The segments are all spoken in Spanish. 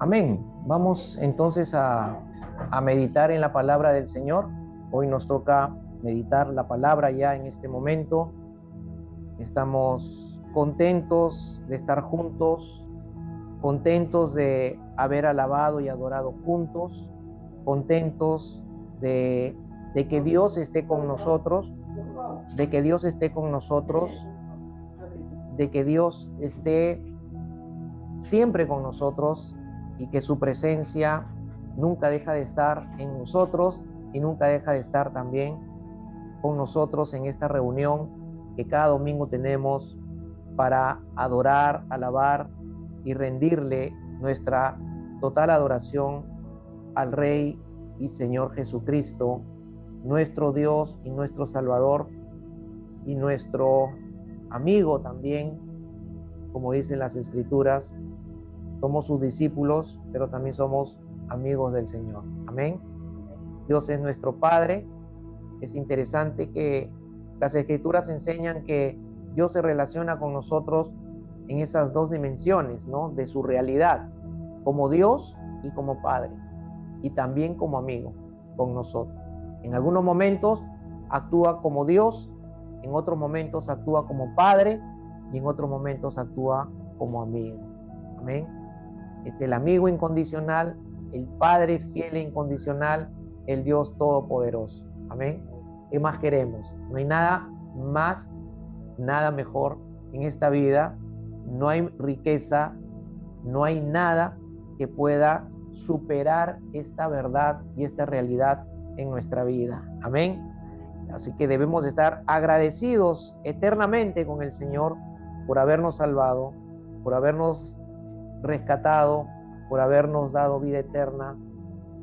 Amén. Vamos entonces a meditar en la palabra del Señor. Hoy nos toca meditar la palabra ya en este momento. Estamos contentos de estar juntos, contentos de haber alabado y adorado juntos, contentos de que Dios esté con nosotros, de que Dios esté con nosotros, de que Dios esté siempre con nosotros y que su presencia nunca deja de estar en nosotros y nunca deja de estar también con nosotros en esta reunión que cada domingo tenemos para adorar, alabar y rendirle nuestra total adoración al Rey y Señor Jesucristo, nuestro Dios y nuestro Salvador y nuestro amigo también, como dicen las Escrituras. Somos sus discípulos, pero también somos amigos del Señor. Amén. Dios es nuestro Padre. Es interesante que las Escrituras enseñan que Dios se relaciona con nosotros en esas dos dimensiones, ¿no? De su realidad, como Dios y como Padre, y también como amigo con nosotros. En algunos momentos actúa como Dios, en otros momentos actúa como Padre y en otros momentos actúa como amigo. Amén. Es el amigo incondicional, el Padre fiel e incondicional, el Dios todopoderoso. Amén. ¿Qué más queremos? No hay nada más, nada mejor en esta vida. No hay riqueza, no hay nada que pueda superar esta verdad y esta realidad en nuestra vida. Amén. Así que debemos estar agradecidos eternamente con el Señor por habernos salvado, por habernos rescatado, por habernos dado vida eterna,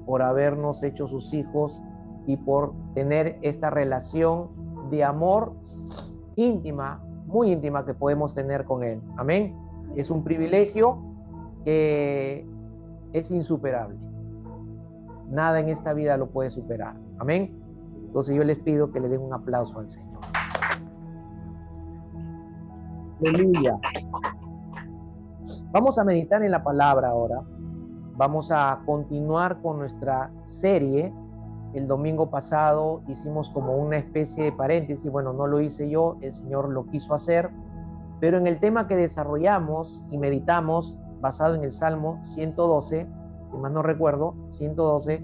por habernos hecho sus hijos y por tener esta relación de amor íntima, muy íntima que podemos tener con Él. Amén. Es un privilegio que es insuperable. Nada en esta vida lo puede superar. Amén. Entonces yo les pido que le den un aplauso al Señor. Aleluya. Vamos a meditar en la palabra ahora. Vamos a continuar con nuestra serie. El domingo pasado hicimos como una especie de paréntesis. Bueno, no lo hice yo, el Señor lo quiso hacer. Pero en el tema que desarrollamos y meditamos, basado en el Salmo 112, si más no recuerdo, 112,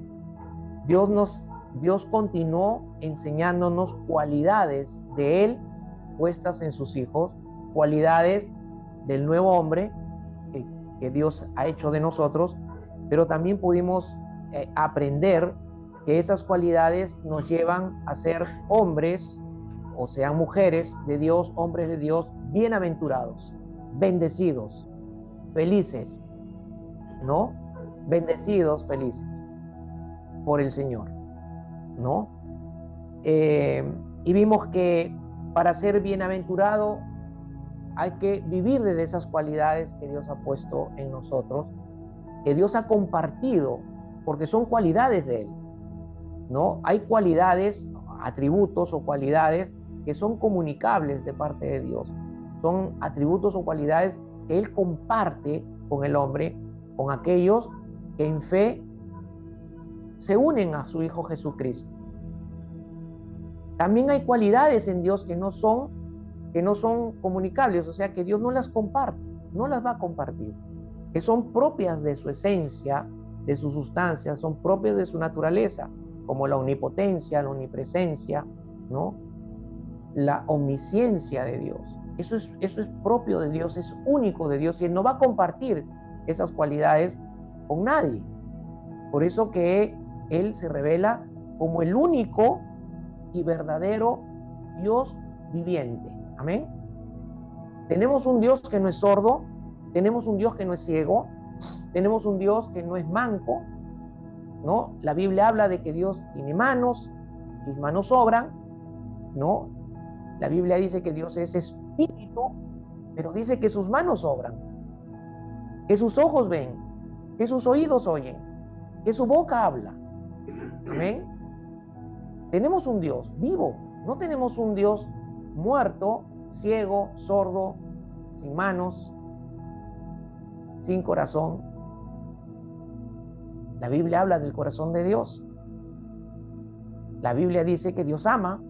Dios continuó enseñándonos cualidades de Él puestas en sus hijos, cualidades del nuevo hombre que Dios ha hecho de nosotros, pero también pudimos aprender que esas cualidades nos llevan a ser hombres, o sean mujeres de Dios, hombres de Dios, bienaventurados, bendecidos, felices, ¿no? Bendecidos, felices por el Señor, ¿no? Y vimos que para ser bienaventurado hay que vivir de esas cualidades que Dios ha puesto en nosotros, que Dios ha compartido, porque son cualidades de Él, ¿no? Hay cualidades, atributos o cualidades que son comunicables de parte de Dios. Son atributos o cualidades que Él comparte con el hombre, con aquellos que en fe se unen a su Hijo Jesucristo. También hay cualidades en Dios que no son comunicables, o sea que Dios no las comparte, no las va a compartir, que son propias de su esencia, de su sustancia, son propias de su naturaleza, como la omnipotencia, la omnipresencia, ¿no? La omnisciencia de Dios. Eso es propio de Dios, es único de Dios, y Él no va a compartir esas cualidades con nadie. Por eso que Él se revela como el único y verdadero Dios viviente. Amén. Tenemos un Dios que no es sordo, tenemos un Dios que no es ciego, tenemos un Dios que no es manco, ¿no? La Biblia habla de que Dios tiene manos, sus manos obran, ¿no? La Biblia dice que Dios es espíritu, pero dice que sus manos obran, que sus ojos ven, que sus oídos oyen, que su boca habla. Amén. Tenemos un Dios vivo, no tenemos un Dios muerto, ciego, sordo, sin manos, sin corazón. La Biblia habla del corazón de Dios. La Biblia dice que Dios ama.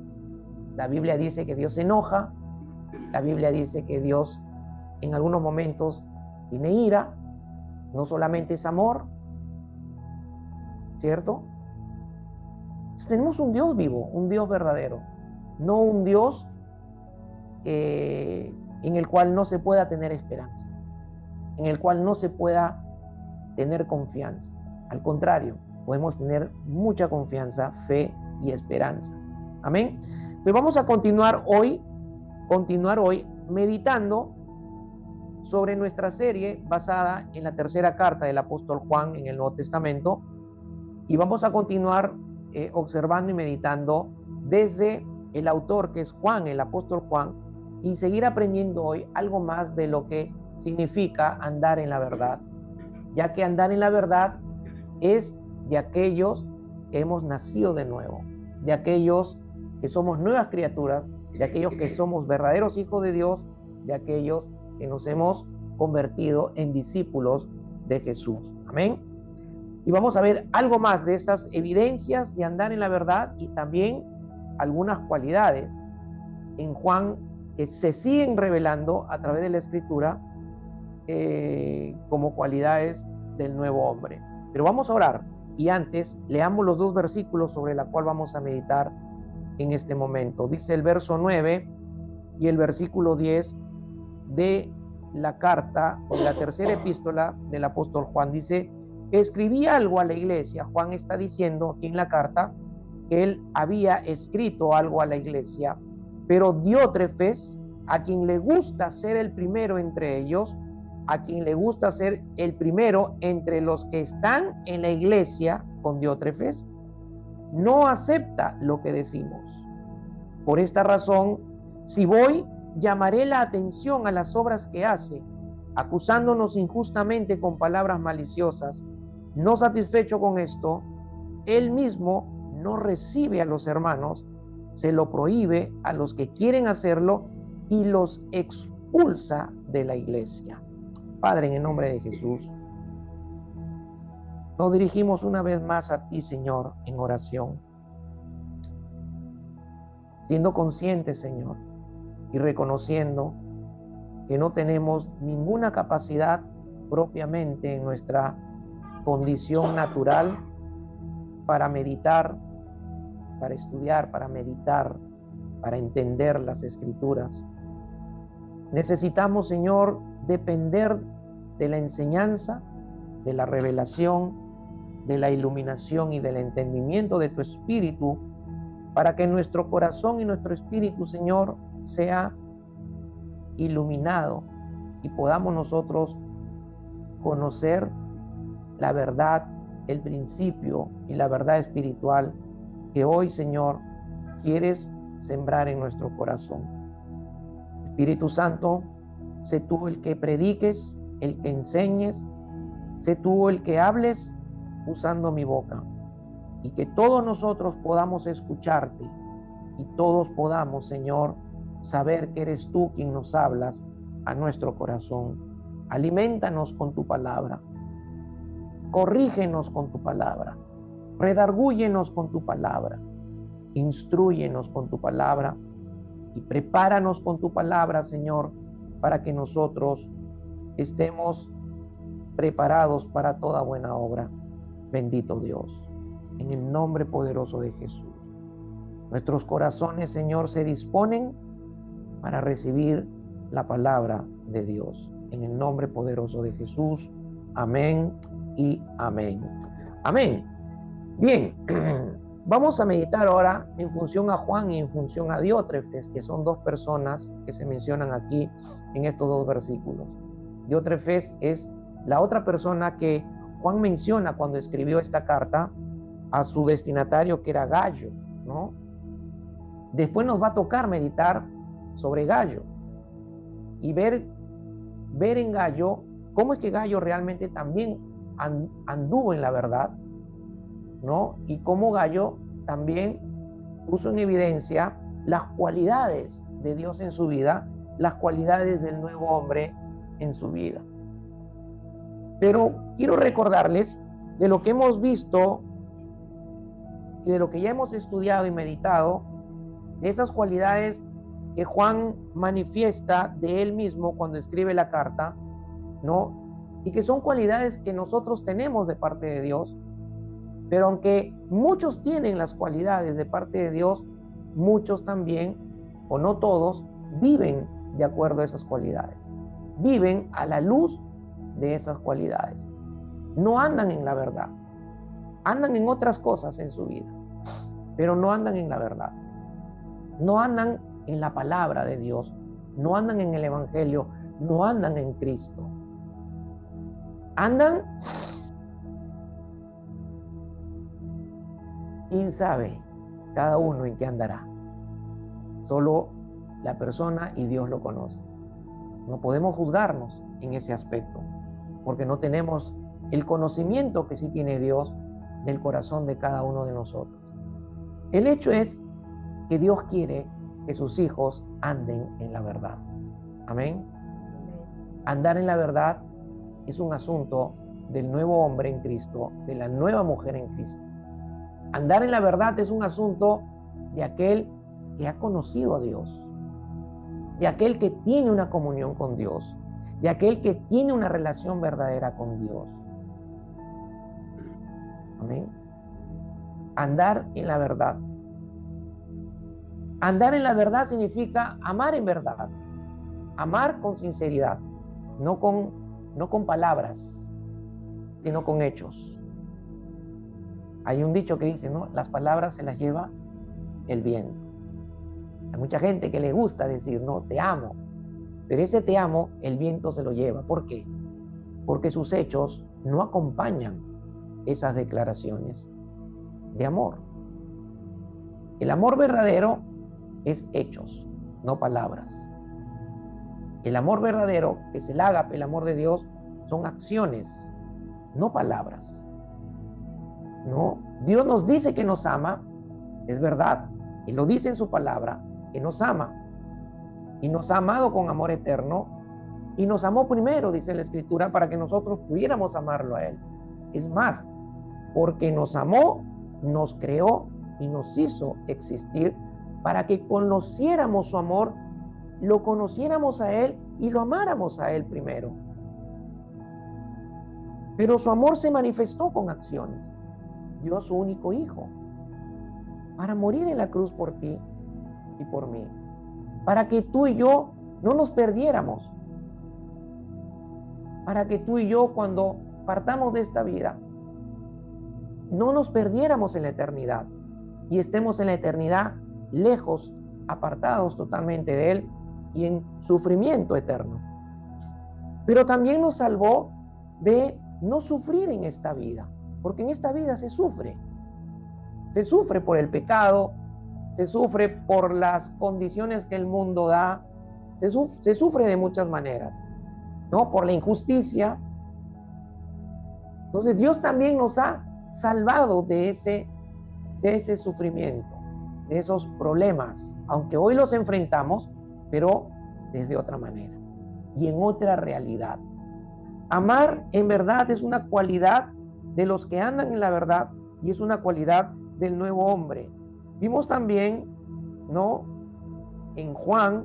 La Biblia dice que Dios se enoja. La Biblia dice que Dios en algunos momentos tiene ira. No solamente es amor, ¿cierto? Entonces, tenemos un Dios vivo, un Dios verdadero, no un Dios en el cual no se pueda tener esperanza, en el cual no se pueda tener confianza. Al contrario, podemos tener mucha confianza, fe y esperanza. Amén. Entonces vamos a continuar hoy meditando sobre nuestra serie basada en la tercera carta del apóstol Juan en el Nuevo Testamento, y vamos a continuar observando y meditando desde el autor, que es Juan, el apóstol Juan, y seguir aprendiendo hoy algo más de lo que significa andar en la verdad, ya que andar en la verdad es de aquellos que hemos nacido de nuevo, de aquellos que somos nuevas criaturas, de aquellos que somos verdaderos hijos de Dios, de aquellos que nos hemos convertido en discípulos de Jesús. Amén. Y vamos a ver algo más de estas evidencias de andar en la verdad y también algunas cualidades en Juan que se siguen revelando a través de la Escritura como cualidades del nuevo hombre. Pero vamos a orar y antes leamos los 2 versículos sobre la cual vamos a meditar en este momento. Dice el verso 9 y el versículo 10 de la carta o de la tercera epístola del apóstol Juan. Dice: escribí algo a la iglesia. Juan está diciendo aquí en la carta que él había escrito algo a la iglesia, pero Diótrefes, a quien le gusta ser el primero entre ellos, a quien le gusta ser el primero entre los que están en la iglesia con Diótrefes, no acepta lo que decimos. Por esta razón, si voy, llamaré la atención a las obras que hace, acusándonos injustamente con palabras maliciosas. No satisfecho con esto, él mismo no recibe a los hermanos, se lo prohíbe a los que quieren hacerlo y los expulsa de la iglesia. Padre, en el nombre de Jesús, nos dirigimos una vez más a ti, Señor, en oración, siendo conscientes, Señor, y reconociendo que no tenemos ninguna capacidad propiamente en nuestra condición natural para meditar, para estudiar, para meditar, para entender las Escrituras. Necesitamos, Señor, depender de la enseñanza, de la revelación, de la iluminación y del entendimiento de tu Espíritu, para que nuestro corazón y nuestro espíritu, Señor, sea iluminado y podamos nosotros conocer la verdad, el principio y la verdad espiritual que hoy, Señor, quieres sembrar en nuestro corazón. Espíritu Santo, sé tú el que prediques, el que enseñes, sé tú el que hables usando mi boca, y que todos nosotros podamos escucharte y todos podamos, Señor, saber que eres tú quien nos hablas a nuestro corazón. Aliméntanos con tu palabra, corrígenos con tu palabra, redargúyenos con tu palabra, instrúyenos con tu palabra y prepáranos con tu palabra, Señor, para que nosotros estemos preparados para toda buena obra. Bendito Dios, en el nombre poderoso de Jesús. Nuestros corazones, Señor, se disponen para recibir la palabra de Dios. En el nombre poderoso de Jesús. Amén y amén. Amén. Bien, vamos a meditar ahora en función a Juan y en función a Diótrefes, que son 2 personas que se mencionan aquí en estos 2 versículos. Diótrefes es la otra persona que Juan menciona cuando escribió esta carta a su destinatario, que era Gayo, ¿no? Después nos va a tocar meditar sobre Gayo y ver en Gayo cómo es que Gayo realmente también anduvo en la verdad, ¿no? Y cómo Gayo también puso en evidencia las cualidades de Dios en su vida, las cualidades del nuevo hombre en su vida. Pero quiero recordarles de lo que hemos visto y de lo que ya hemos estudiado y meditado, de esas cualidades que Juan manifiesta de él mismo cuando escribe la carta, ¿no? Y que son cualidades que nosotros tenemos de parte de Dios, pero aunque muchos tienen las cualidades de parte de Dios, muchos también, o no todos, viven de acuerdo a esas cualidades, viven a la luz de esas cualidades, no andan en la verdad, andan en otras cosas en su vida, pero no andan en la verdad, no andan en la palabra de Dios, no andan en el Evangelio, no andan en Cristo. Andan, quién sabe, cada uno en qué andará. Solo la persona y Dios lo conoce. No podemos juzgarnos en ese aspecto, porque no tenemos el conocimiento que sí tiene Dios del corazón de cada uno de nosotros. El hecho es que Dios quiere que sus hijos anden en la verdad. Amén. Andar en la verdad es un asunto del nuevo hombre en Cristo, de la nueva mujer en Cristo. Andar en la verdad es un asunto de aquel que ha conocido a Dios, de aquel que tiene una comunión con Dios, de aquel que tiene una relación verdadera con Dios. Amén. Andar en la verdad. Andar en la verdad significa amar en verdad, amar con sinceridad, no con palabras, sino con hechos. Hay un dicho que dice, ¿no? Las palabras se las lleva el viento. Hay mucha gente que le gusta decir, no, te amo, pero ese te amo, el viento se lo lleva. ¿Por qué? Porque sus hechos no acompañan esas declaraciones de amor. El amor verdadero es hechos, no palabras. El amor verdadero, que es el ágape, el amor de Dios, son acciones, no palabras. No, Dios nos dice que nos ama, es verdad, y lo dice en su palabra, que nos ama, y nos ha amado con amor eterno, y nos amó primero, dice la Escritura, para que nosotros pudiéramos amarlo a Él. Es más, porque nos amó, nos creó y nos hizo existir para que conociéramos su amor, lo conociéramos a Él y lo amáramos a Él primero. Pero su amor se manifestó con acciones. Dio a su único hijo para morir en la cruz por ti y por mí, para que tú y yo no nos perdiéramos, para que tú y yo, cuando partamos de esta vida, no nos perdiéramos en la eternidad y estemos en la eternidad lejos, apartados totalmente de Él y en sufrimiento eterno. Pero también nos salvó de no sufrir en esta vida, porque en esta vida se sufre. Se sufre por el pecado, se sufre por las condiciones que el mundo da, se sufre de muchas maneras, ¿no? Por la injusticia. Entonces Dios también nos ha salvado de ese sufrimiento, de esos problemas, aunque hoy los enfrentamos, pero desde otra manera y en otra realidad. Amar en verdad es una cualidad de los que andan en la verdad y es una cualidad del nuevo hombre. Vimos también, ¿no?, en Juan,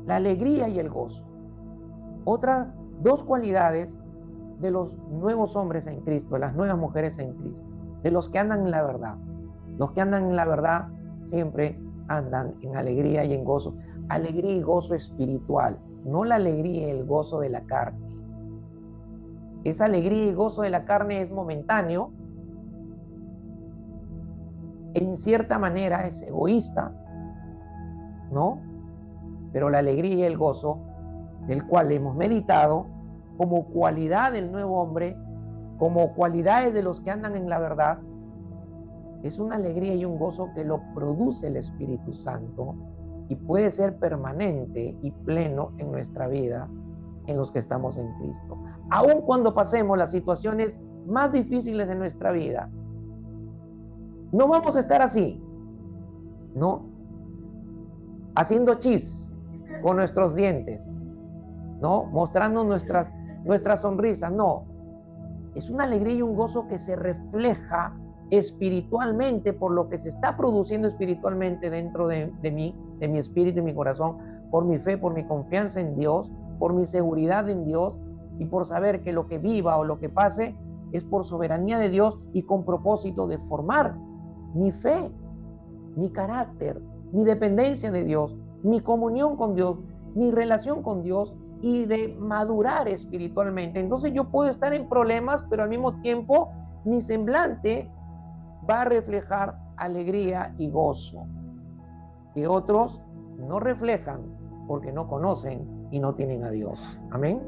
la alegría y el gozo. Otras dos cualidades de los nuevos hombres en Cristo, de las nuevas mujeres en Cristo, de los que andan en la verdad. Los que andan en la verdad siempre andan en alegría y en gozo. Alegría y gozo espiritual, no la alegría y el gozo de la carne. Esa alegría y gozo de la carne es momentáneo, en cierta manera es egoísta, ¿no? Pero la alegría y el gozo, del cual hemos meditado, como cualidad del nuevo hombre, como cualidades de los que andan en la verdad, es una alegría y un gozo que lo produce el Espíritu Santo y puede ser permanente y pleno en nuestra vida, en los que estamos en Cristo. Aun cuando pasemos las situaciones más difíciles de nuestra vida, no vamos a estar así, ¿no? Haciendo chis con nuestros dientes, ¿no? Mostrando nuestras sonrisas, no. es una alegría y un gozo que se refleja espiritualmente por lo que se está produciendo espiritualmente dentro de mí, de mi espíritu y mi corazón, por mi fe, por mi confianza en Dios, por mi seguridad en Dios y por saber que lo que viva o lo que pase es por soberanía de Dios y con propósito de formar mi fe, mi carácter, mi dependencia de Dios, mi comunión con Dios, mi relación con Dios y de madurar espiritualmente. Entonces yo puedo estar en problemas, pero al mismo tiempo mi semblante va a reflejar alegría y gozo, que otros no reflejan porque no conocen y no tienen a Dios. Amén.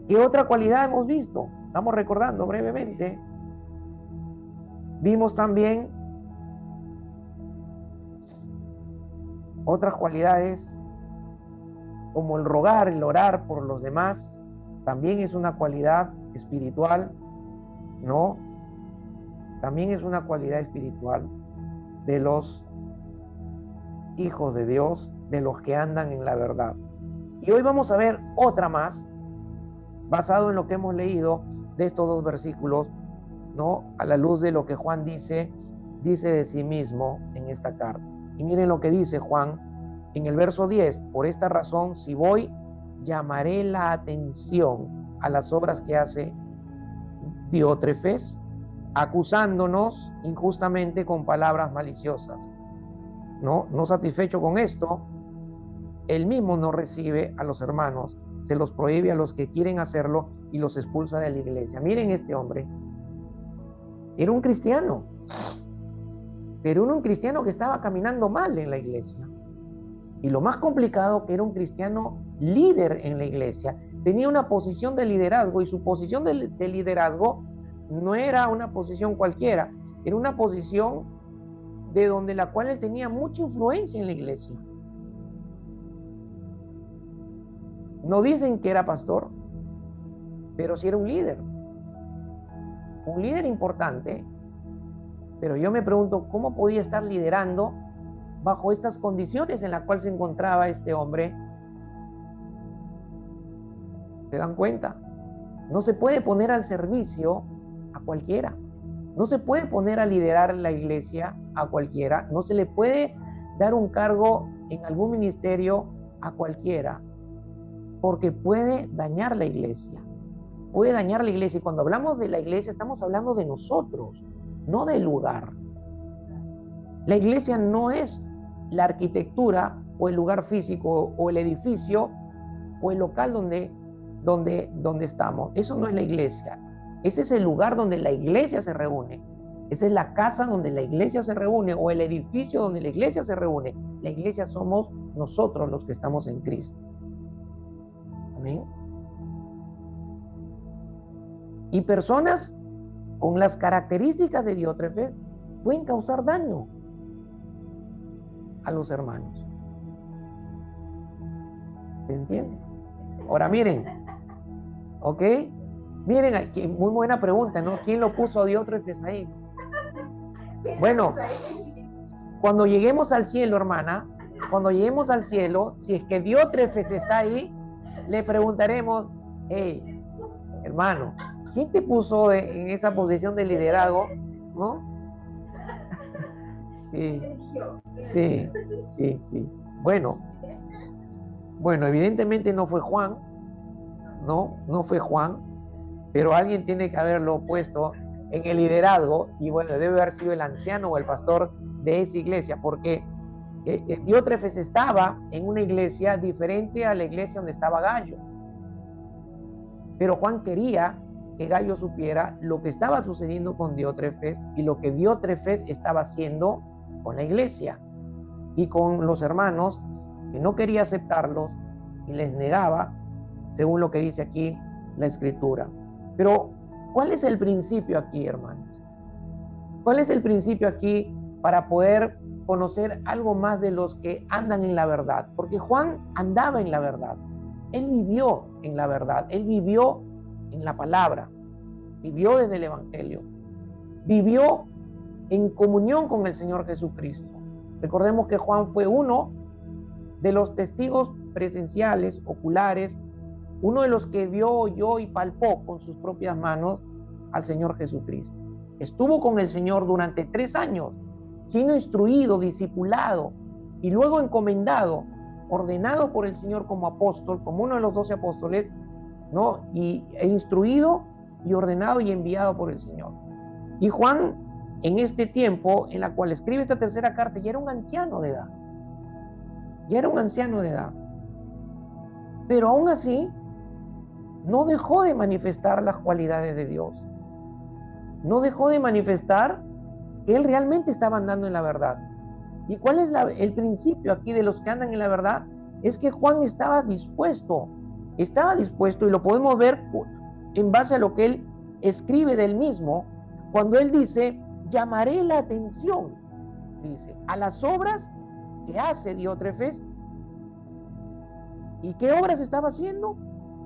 ¿Qué otra cualidad hemos visto? Estamos recordando brevemente. Vimos también otras cualidades como el rogar, el orar por los demás. También es una cualidad espiritual, ¿no? También es una cualidad espiritual de los hijos de Dios, de los que andan en la verdad. Y hoy vamos a ver otra más, basado en lo que hemos leído de estos dos versículos, ¿no? A la luz de lo que Juan dice de sí mismo en esta carta. Y miren lo que dice Juan en el verso 10. Por esta razón, si voy, llamaré la atención a las obras que hace Diótrefes, acusándonos injustamente con palabras maliciosas. No satisfecho con esto, él mismo no recibe a los hermanos, se los prohíbe a los que quieren hacerlo y los expulsa de la iglesia. Miren, este hombre era un cristiano, pero era un cristiano que estaba caminando mal en la iglesia. Y lo más complicado, que era un cristiano líder en la iglesia, tenía una posición de liderazgo, y su posición de liderazgo no era una posición cualquiera, era una posición de donde la cual él tenía mucha influencia en la iglesia. No dicen que era pastor, pero sí era un líder importante. Pero yo me pregunto, ¿cómo podía estar liderando bajo estas condiciones en las cuales se encontraba este hombre? ¿Se dan cuenta? No se puede poner al servicio a cualquiera. No se puede poner a liderar la iglesia a cualquiera. No se le puede dar un cargo en algún ministerio a cualquiera, porque puede dañar la iglesia. Puede dañar la iglesia. Y cuando hablamos de la iglesia, estamos hablando de nosotros, no del lugar. La iglesia no es la arquitectura o el lugar físico o el edificio o el local donde estamos. Eso no es la iglesia. Ese es el lugar donde la iglesia se reúne. Esa es la casa donde la iglesia se reúne, o el edificio donde la iglesia se reúne. La iglesia somos nosotros los que estamos en Cristo. Amén. Y personas con las características de Diótrefes pueden causar daño a los hermanos. ¿Se entiende? Ahora miren, ¿ok? Miren aquí, muy buena pregunta, ¿no? ¿Quién lo puso a Diótrefes ahí? Bueno, cuando lleguemos al cielo, hermana, cuando lleguemos al cielo, si es que Diótrefes está ahí, le preguntaremos, hey, hermano, ¿quién te puso en esa posición de liderazgo? ¿No? Sí. Bueno, evidentemente no fue Juan, no fue Juan, pero alguien tiene que haberlo puesto en el liderazgo, y bueno, debe haber sido el anciano o el pastor de esa iglesia, porque Diótrefes estaba en una iglesia diferente a la iglesia donde estaba Gallo. Pero Juan quería que Gallo supiera lo que estaba sucediendo con Diótrefes y lo que Diótrefes estaba haciendo con la iglesia y con los hermanos, que no quería aceptarlos y les negaba, según lo que dice aquí la escritura. Pero, ¿cuál es el principio aquí, hermanos? ¿Cuál es el principio aquí para poder conocer algo más de los que andan en la verdad? Porque Juan andaba en la verdad. Él vivió en la verdad. Él vivió en la palabra. Vivió desde el Evangelio. Vivió en comunión con el Señor Jesucristo. Recordemos que Juan fue uno de los testigos presenciales, oculares, uno de los que vio, oyó y palpó con sus propias manos al Señor Jesucristo. Estuvo con el Señor durante 3 años, siendo instruido, discipulado y luego encomendado, ordenado por el Señor como apóstol, como uno de los 12 apóstoles, ¿no? E instruido y ordenado y enviado por el Señor. Y Juan, en este tiempo en la cual escribe esta tercera carta, ya era un anciano de edad. Ya era un anciano de edad. Pero aún así, no dejó de manifestar las cualidades de Dios. No dejó de manifestar que él realmente estaba andando en la verdad. ¿Y cuál es el principio aquí de los que andan en la verdad? Es que Juan estaba dispuesto, y lo podemos ver en base a lo que él escribe del mismo, cuando él dice, llamaré la atención, dice, a las obras que hace Diótrefes. ¿Y qué obras estaba haciendo?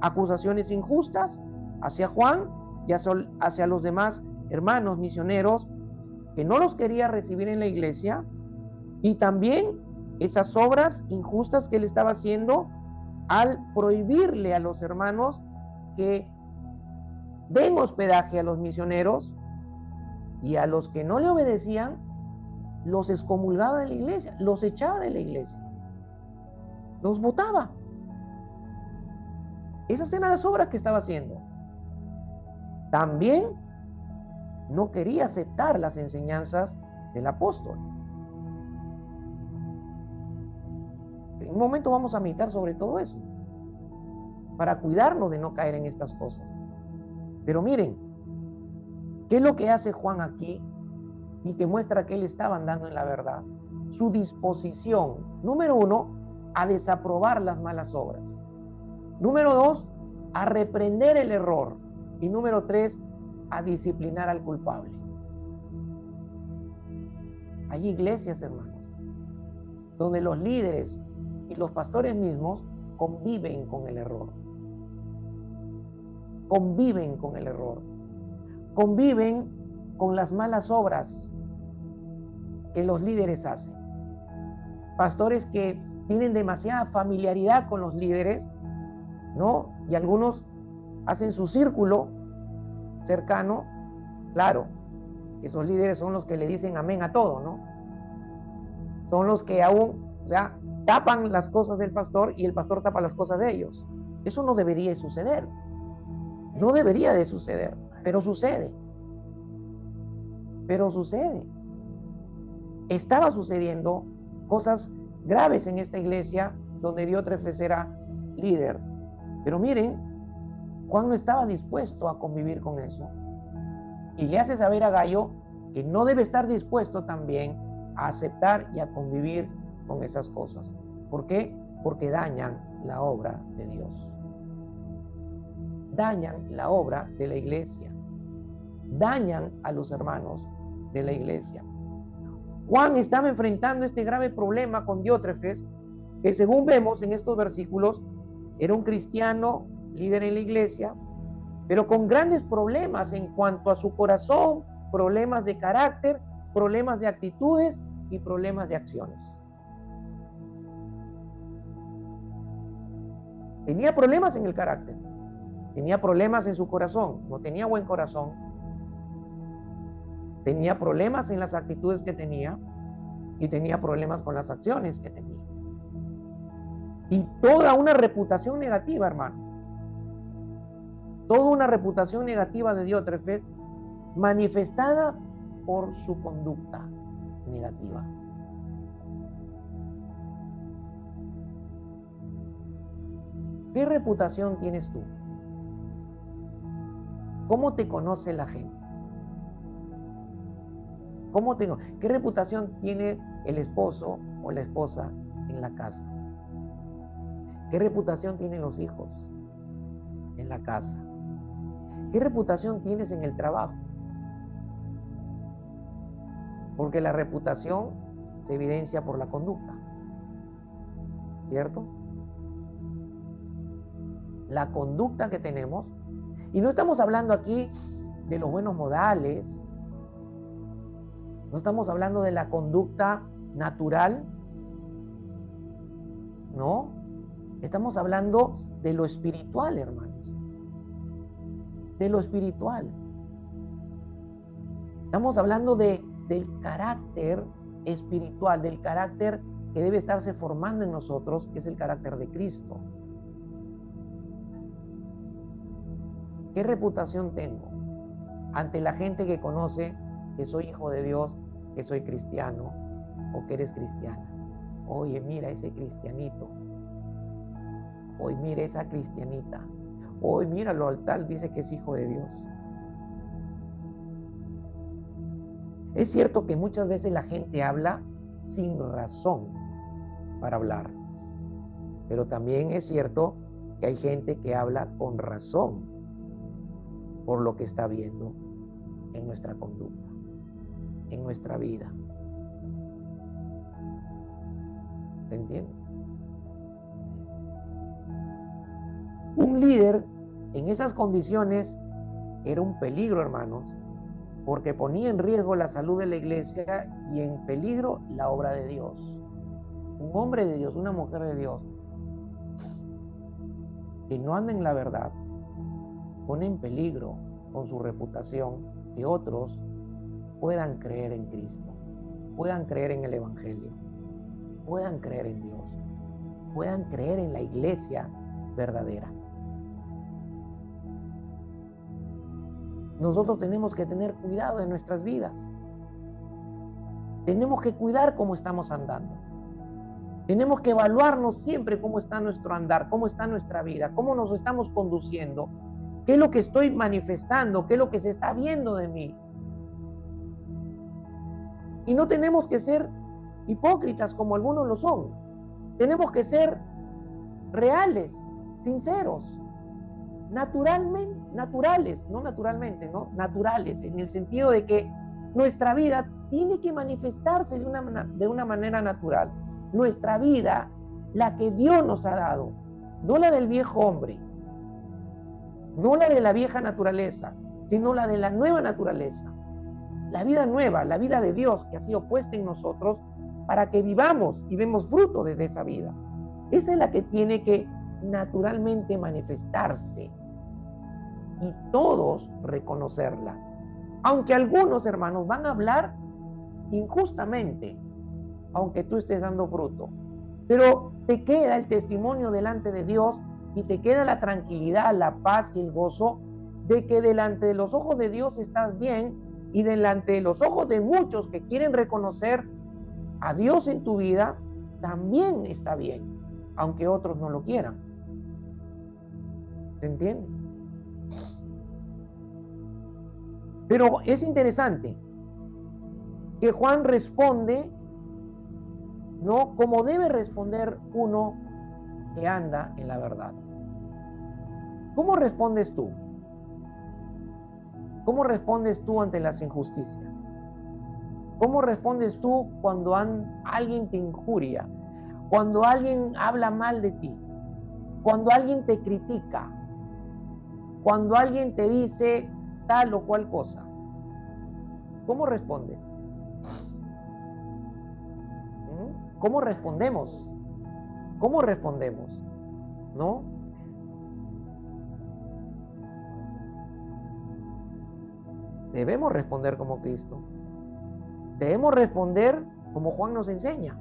Acusaciones injustas hacia Juan y hacia los demás hermanos misioneros que no los quería recibir en la iglesia, y también esas obras injustas que él estaba haciendo al prohibirle a los hermanos que den hospedaje a los misioneros, y a los que no le obedecían los excomulgaba de la iglesia, los echaba de la iglesia, los botaba. Esas eran las obras que estaba haciendo. También no quería aceptar las enseñanzas del apóstol. En un momento vamos a meditar sobre todo eso, para cuidarnos de no caer en estas cosas. Pero miren, ¿qué es lo que hace Juan aquí y que muestra que él estaba andando en la verdad? Su disposición, número 1, a desaprobar las malas obras. Número 2, a reprender el error. Y número 3, a disciplinar al culpable. Hay iglesias, hermanos, donde los líderes y los pastores mismos conviven con el error. Conviven con el error. Conviven con las malas obras que los líderes hacen. Pastores que tienen demasiada familiaridad con los líderes, ¿no? Y algunos hacen su círculo cercano. Claro, esos líderes son los que le dicen amén a todo, ¿no? Son los que aún, o sea, tapan las cosas del pastor y el pastor tapa las cosas de ellos. Eso no debería suceder. No debería de suceder, pero sucede. Pero sucede. Estaba sucediendo cosas graves en esta iglesia donde Diótrefes era líder. Pero miren, Juan no estaba dispuesto a convivir con eso. Y le hace saber a Gayo que no debe estar dispuesto también a aceptar y a convivir con esas cosas. ¿Por qué? Porque dañan la obra de Dios. Dañan la obra de la iglesia. Dañan a los hermanos de la iglesia. Juan estaba enfrentando este grave problema con Diótrefes, que según vemos en estos versículos, era un cristiano líder en la iglesia, pero con grandes problemas en cuanto a su corazón, problemas de carácter, problemas de actitudes y problemas de acciones. Tenía problemas en el carácter, tenía problemas en su corazón, no tenía buen corazón, tenía problemas en las actitudes que tenía y tenía problemas con las acciones que tenía. Y toda una reputación negativa, hermano. Toda una reputación negativa de Diótrefes manifestada por su conducta negativa. ¿Qué reputación tienes tú? ¿Cómo te conoce la gente? ¿Qué reputación tiene el esposo o la esposa en la casa? ¿Qué reputación tienen los hijos en la casa? ¿Qué reputación tienes en el trabajo? Porque la reputación se evidencia por la conducta, ¿cierto? La conducta que tenemos, y no estamos hablando aquí de los buenos modales, no estamos hablando de la conducta natural, no, estamos hablando de lo espiritual, hermanos. De lo espiritual. Estamos hablando del carácter espiritual, del carácter que debe estarse formando en nosotros, que es el carácter de Cristo. ¿Qué reputación tengo ante la gente que conoce que soy hijo de Dios, que soy cristiano o que eres cristiana? Oye, mira ese cristianito. Oye, mira esa cristianita. Oye, míralo al tal, dice que es hijo de Dios. Es cierto que muchas veces la gente habla sin razón para hablar, pero también es cierto que hay gente que habla con razón por lo que está viendo en nuestra conducta, en nuestra vida. ¿Se entiende? Un líder en esas condiciones era un peligro, hermanos, porque ponía en riesgo la salud de la iglesia y en peligro la obra de Dios. Un hombre de Dios, una mujer de Dios, que no anda en la verdad, pone en peligro con su reputación que otros puedan creer en Cristo, puedan creer en el Evangelio, puedan creer en Dios, puedan creer en la iglesia verdadera. Nosotros tenemos que tener cuidado de nuestras vidas. Tenemos que cuidar cómo estamos andando. Tenemos que evaluarnos siempre cómo está nuestro andar, cómo está nuestra vida, cómo nos estamos conduciendo, qué es lo que estoy manifestando, qué es lo que se está viendo de mí. Y no tenemos que ser hipócritas como algunos lo son. Tenemos que ser reales, sinceros, naturales, en el sentido de que nuestra vida tiene que manifestarse de una manera natural. Nuestra vida, la que Dios nos ha dado, no la del viejo hombre, no la de la vieja naturaleza, sino la de la nueva naturaleza. La vida nueva, la vida de Dios que ha sido puesta en nosotros para que vivamos y demos fruto de esa vida. Esa es la que tiene que naturalmente manifestarse y todos reconocerla. Aunque algunos hermanos van a hablar injustamente, aunque tú estés dando fruto, pero te queda el testimonio delante de Dios y te queda la tranquilidad, la paz y el gozo de que delante de los ojos de Dios estás bien y delante de los ojos de muchos que quieren reconocer a Dios en tu vida, también está bien, aunque otros no lo quieran. ¿Se entiende? Pero es interesante que Juan responde, ¿no?, como debe responder uno que anda en la verdad. ¿Cómo respondes tú? ¿Cómo respondes tú ante las injusticias? ¿Cómo respondes tú cuando alguien te injuria? Cuando alguien habla mal de ti? Cuando alguien te critica? Cuando alguien te dice tal o cual cosa? ¿Cómo respondes? ¿Cómo respondemos? ¿Cómo respondemos? ¿No? Debemos responder como Cristo. Debemos responder como Juan nos enseña,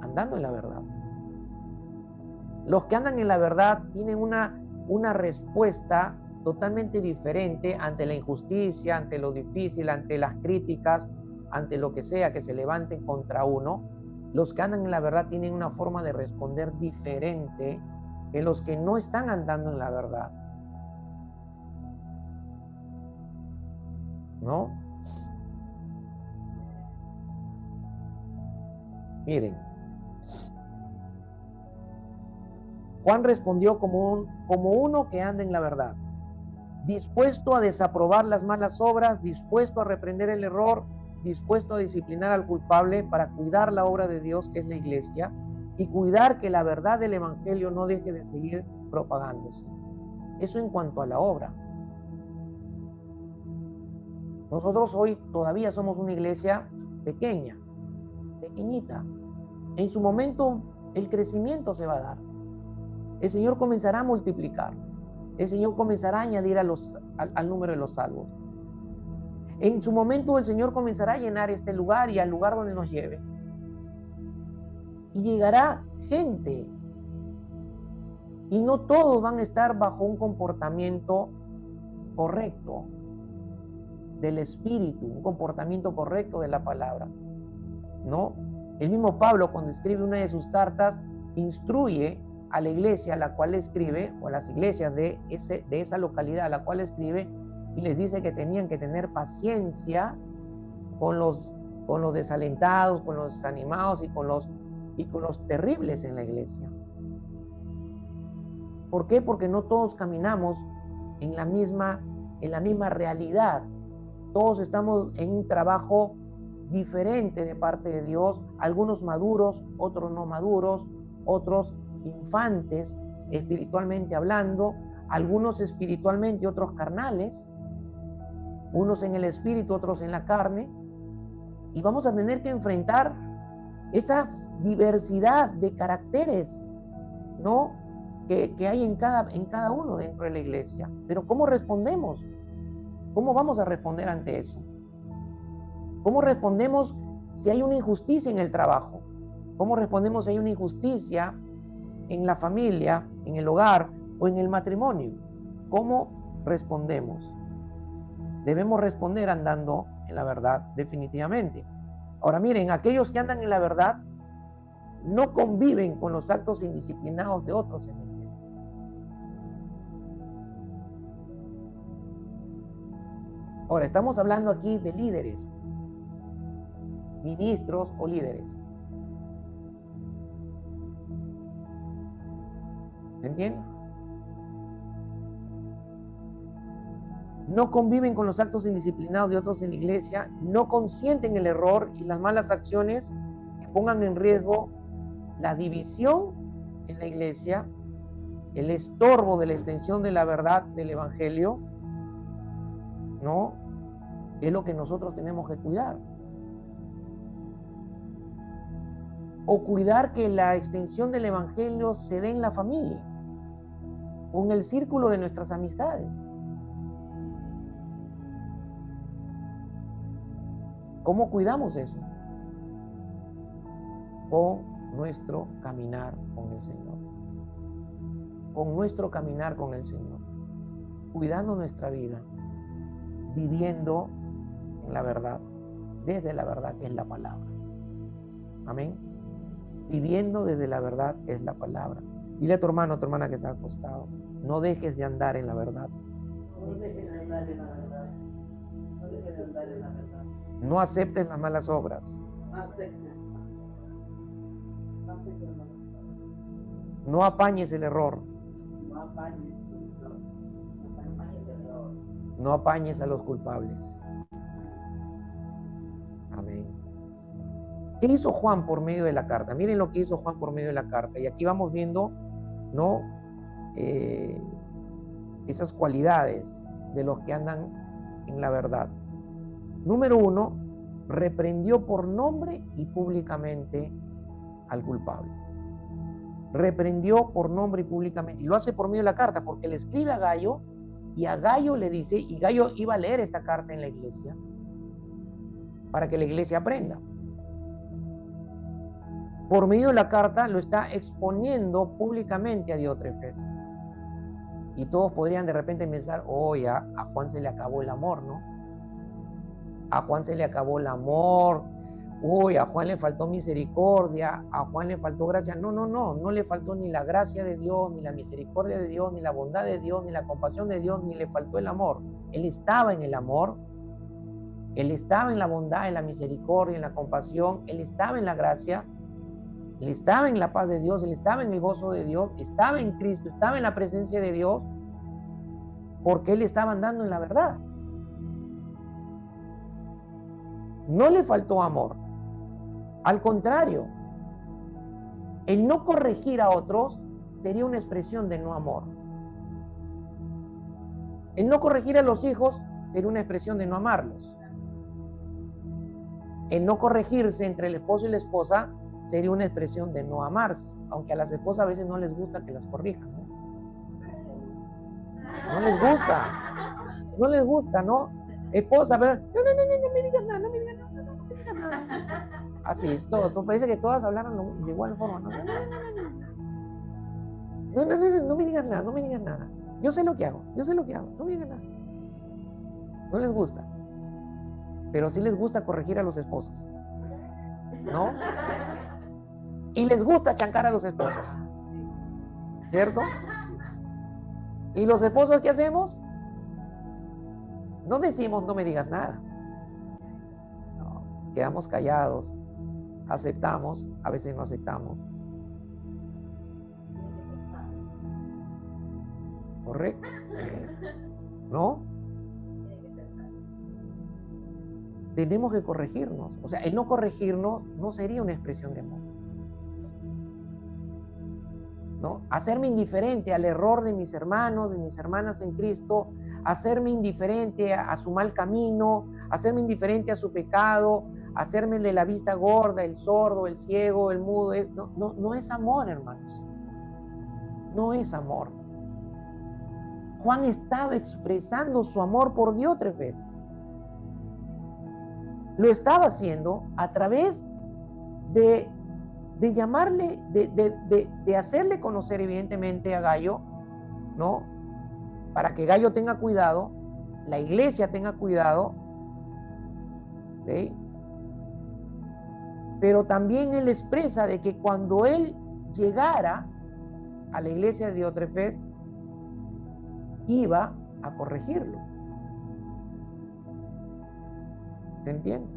andando en la verdad. Los que andan en la verdad tienen una respuesta totalmente diferente ante la injusticia, ante lo difícil, ante las críticas, ante lo que sea que se levanten contra uno. Los que andan en la verdad tienen una forma de responder diferente que los que no están andando en la verdad. ¿No? Miren, Juan respondió como uno que anda en la verdad, dispuesto a desaprobar las malas obras, dispuesto a reprender el error, dispuesto a disciplinar al culpable para cuidar la obra de Dios, que es la iglesia, y cuidar que la verdad del evangelio no deje de seguir propagándose. Eso en cuanto a la obra. Nosotros hoy todavía somos una iglesia pequeña, pequeñita. En su momento el crecimiento se va a dar. el Señor comenzará a multiplicar. El Señor comenzará a añadir al número de los salvos. En su momento el Señor comenzará a llenar este lugar y al lugar donde nos lleve. Y llegará gente. Y no todos van a estar bajo un comportamiento correcto del Espíritu, un comportamiento correcto de la palabra. ¿No? El mismo Pablo, cuando escribe una de sus cartas, instruye a la iglesia a la cual escribe, o a las iglesias de esa localidad a la cual escribe, y les dice que tenían que tener paciencia con los desalentados, con los desanimados y con los terribles en la iglesia. ¿Por qué? Porque no todos caminamos en la misma realidad. Todos estamos en un trabajo diferente de parte de Dios, algunos maduros, otros no maduros, otros infantes espiritualmente hablando, algunos espiritualmente, otros carnales, unos en el espíritu, otros en la carne, y vamos a tener que enfrentar esa diversidad de caracteres, ¿no? que hay en cada uno dentro de la iglesia. Pero ¿cómo respondemos? ¿Cómo vamos a responder ante eso? ¿Cómo respondemos si hay una injusticia en el trabajo? ¿Cómo respondemos si hay una injusticia en la familia, en el hogar o en el matrimonio? ¿Cómo respondemos? Debemos responder andando en la verdad, definitivamente. Ahora miren, aquellos que andan en la verdad no conviven con los actos indisciplinados de otros en la iglesia. Ahora, estamos hablando aquí de líderes, ministros o líderes. ¿Se entiende? No conviven con los actos indisciplinados de otros en la iglesia, no consienten el error y las malas acciones que pongan en riesgo la división en la iglesia, el estorbo de la extensión de la verdad del evangelio, ¿no? Es lo que nosotros tenemos que cuidar. O cuidar que la extensión del evangelio se dé en la familia, o en el círculo de nuestras amistades. ¿Cómo cuidamos eso? Con nuestro caminar con el Señor. Con nuestro caminar con el Señor. Cuidando nuestra vida. Viviendo en la verdad. Desde la verdad que es la palabra. Amén. Viviendo desde la verdad que es la palabra. Dile a tu hermano, a tu hermana que está al costado. No dejes de andar en la verdad. No dejes de andar en la verdad. No dejes de andar en la verdad. No aceptes las malas obras. No aceptes las malas obras. No apañes el error. No apañes el error. No apañes el error. No apañes a los culpables. Amén. ¿Qué hizo Juan por medio de la carta? Miren lo que hizo Juan por medio de la carta. Y aquí vamos viendo, ¿no? Esas cualidades de los que andan en la verdad. Número 1, reprendió por nombre y públicamente al culpable. Reprendió por nombre y públicamente. Y lo hace por medio de la carta, porque le escribe a Gayo, y a Gayo le dice, y Gayo iba a leer esta carta en la iglesia, para que la iglesia aprenda. Por medio de la carta lo está exponiendo públicamente a Diótrefes. Y todos podrían de repente pensar, oye, a Juan se le acabó el amor, ¿no? A Juan se le acabó el amor, uy, a Juan le faltó misericordia, a Juan le faltó gracia. No le faltó ni la gracia de Dios, ni la misericordia de Dios, ni la bondad de Dios, ni la compasión de Dios, ni le faltó el amor. Él estaba en el amor, él estaba en la bondad, en la misericordia, en la compasión, él estaba en la gracia, él estaba en la paz de Dios, él estaba en el gozo de Dios, estaba en Cristo, estaba en la presencia de Dios, porque él estaba andando en la verdad. No le faltó amor. Al contrario, el no corregir a otros sería una expresión de no amor. El no corregir a los hijos sería una expresión de no amarlos. El no corregirse entre el esposo y la esposa sería una expresión de no amarse, aunque a las esposas a veces no les gusta que las corrijan. les gusta. No les gusta, ¿no? Esposa, pero no me digas nada, no me digas nada, no me digas nada. Así, todo, parece que todas hablaran de igual forma. No me digas nada, no me digas nada. Yo sé lo que hago, no me digas nada. No les gusta. Pero sí les gusta corregir a los esposos, ¿no? Y les gusta chancar a los esposos, ¿cierto? ¿Y los esposos qué hacemos? No decimos no me digas nada. No, quedamos callados, aceptamos, a veces no aceptamos. ¿Correcto? ¿No? Tenemos que corregirnos. O sea, el no corregirnos no sería una expresión de amor, ¿no? Hacerme indiferente al error de mis hermanos, de mis hermanas en Cristo, hacerme indiferente a su mal camino, hacerme indiferente a su pecado, hacerme de la vista gorda, el sordo, el ciego, el mudo. No es amor, hermanos. No es amor. Juan estaba expresando su amor por Diótrefes. Lo estaba haciendo a través de llamarle, de hacerle conocer evidentemente a Gayo, ¿no? Para que Gayo tenga cuidado, la iglesia tenga cuidado, ¿sí? Pero también él expresa de que cuando él llegara a la iglesia de Diótrefes, iba a corregirlo. ¿Se entiende?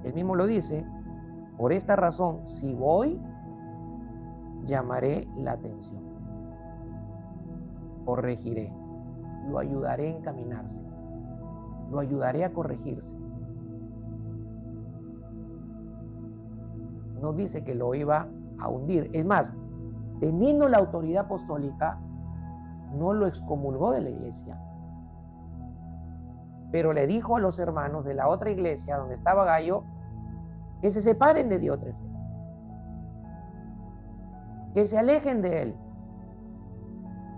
Él mismo lo dice: por esta razón, si voy, llamaré la atención, corregiré, lo ayudaré a encaminarse, lo ayudaré a corregirse. No dice que lo iba a hundir. Es más, teniendo la autoridad apostólica, no lo excomulgó de la iglesia, pero le dijo a los hermanos de la otra iglesia donde estaba Gayo que se separen de Diótrefes, que se alejen de él,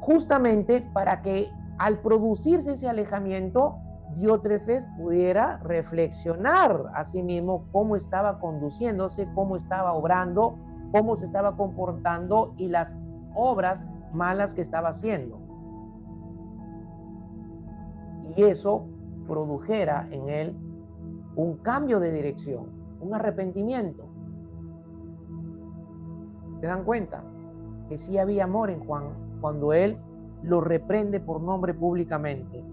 justamente para que al producirse ese alejamiento, Diótrefes pudiera reflexionar a sí mismo cómo estaba conduciéndose, cómo estaba obrando, cómo se estaba comportando y las obras malas que estaba haciendo. Y eso produjera en él un cambio de dirección, un arrepentimiento. ¿Se dan cuenta? Que sí había amor en Juan cuando él lo reprende por nombre públicamente.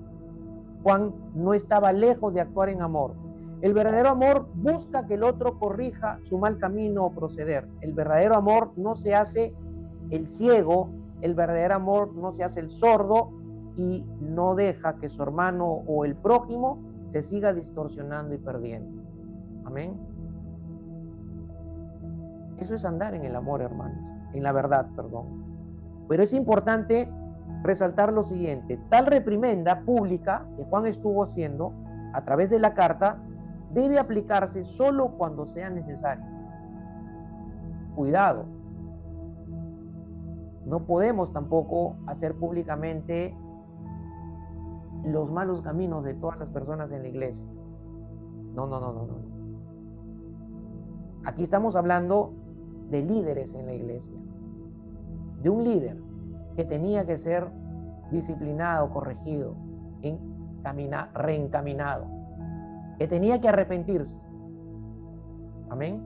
Juan no estaba lejos de actuar en amor. El verdadero amor busca que el otro corrija su mal camino o proceder. El verdadero amor no se hace el ciego, el verdadero amor no se hace el sordo y no deja que su hermano o el prójimo se siga distorsionando y perdiendo. Amén. Eso es andar en el amor, hermanos, en la verdad, perdón. Pero es importante resaltar lo siguiente: tal reprimenda pública que Juan estuvo haciendo a través de la carta debe aplicarse solo cuando sea necesario. Cuidado. No podemos tampoco hacer públicamente los malos caminos de todas las personas en la iglesia. No. Aquí estamos hablando de líderes en la iglesia, de un líder que tenía que ser disciplinado, corregido, reencaminado, que tenía que arrepentirse. Amén.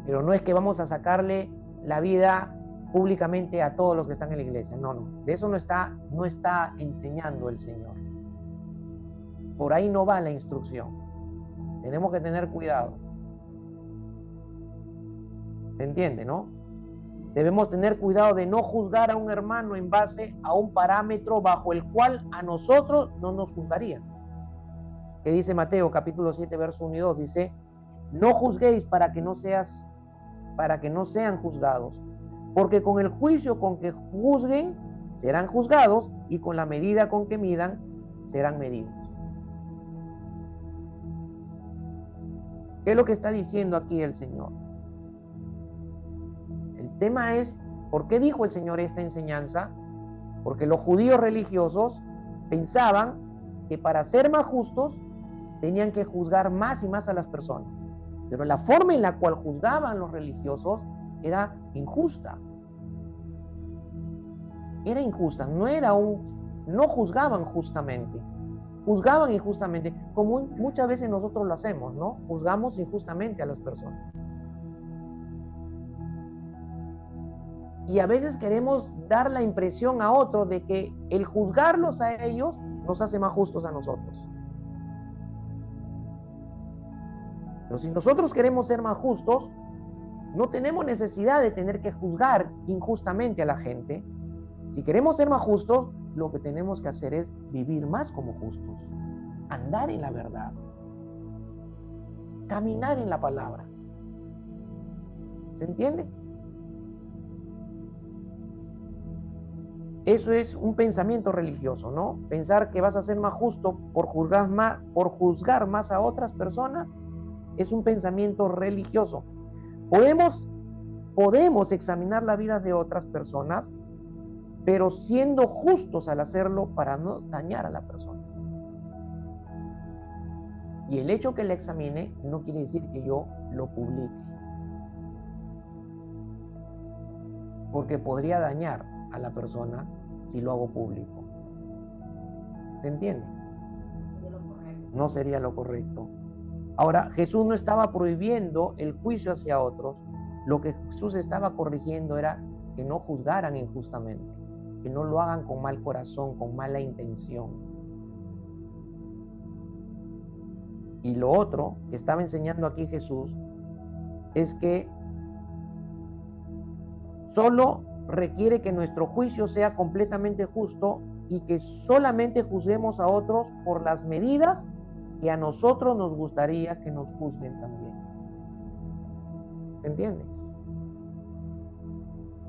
Pero no es que vamos a sacarle la vida públicamente a todos los que están en la iglesia. No. De eso no está enseñando el Señor. Por ahí no va la instrucción. Tenemos que tener cuidado. ¿Se entiende, no? Debemos tener cuidado de no juzgar a un hermano en base a un parámetro bajo el cual a nosotros no nos juzgarían. Que dice Mateo capítulo 7, verso 1 y 2, dice: no juzguéis para que no sean juzgados, porque con el juicio con que juzguen serán juzgados, y con la medida con que midan serán medidos. ¿Qué es lo que está diciendo aquí el Señor? El tema es, ¿por qué dijo el Señor esta enseñanza? Porque los judíos religiosos pensaban que para ser más justos tenían que juzgar más y más a las personas. Pero la forma en la cual juzgaban los religiosos era injusta. Era injusta, no juzgaban justamente. Juzgaban injustamente, como muchas veces nosotros lo hacemos, ¿no? Juzgamos injustamente a las personas. Y a veces queremos dar la impresión a otros de que el juzgarlos a ellos nos hace más justos a nosotros. Pero si nosotros queremos ser más justos, no tenemos necesidad de tener que juzgar injustamente a la gente. Si queremos ser más justos, lo que tenemos que hacer es vivir más como justos, andar en la verdad, caminar en la palabra. ¿Se entiende? Eso es un pensamiento religioso, ¿no? Pensar que vas a ser más justo por juzgar más a otras personas es un pensamiento religioso. Podemos examinar la vida de otras personas, pero siendo justos al hacerlo para no dañar a la persona. Y el hecho que la examine no quiere decir que yo lo publique, porque podría dañar a la persona si lo hago público. ¿Se entiende? No sería lo correcto. Ahora, Jesús no estaba prohibiendo el juicio hacia otros. Lo que Jesús estaba corrigiendo era que no juzgaran injustamente, que no lo hagan con mal corazón, con mala intención. Y lo otro que estaba enseñando aquí Jesús es que solo requiere que nuestro juicio sea completamente justo y que solamente juzguemos a otros por las medidas que a nosotros nos gustaría que nos juzguen también. ¿Se entiende?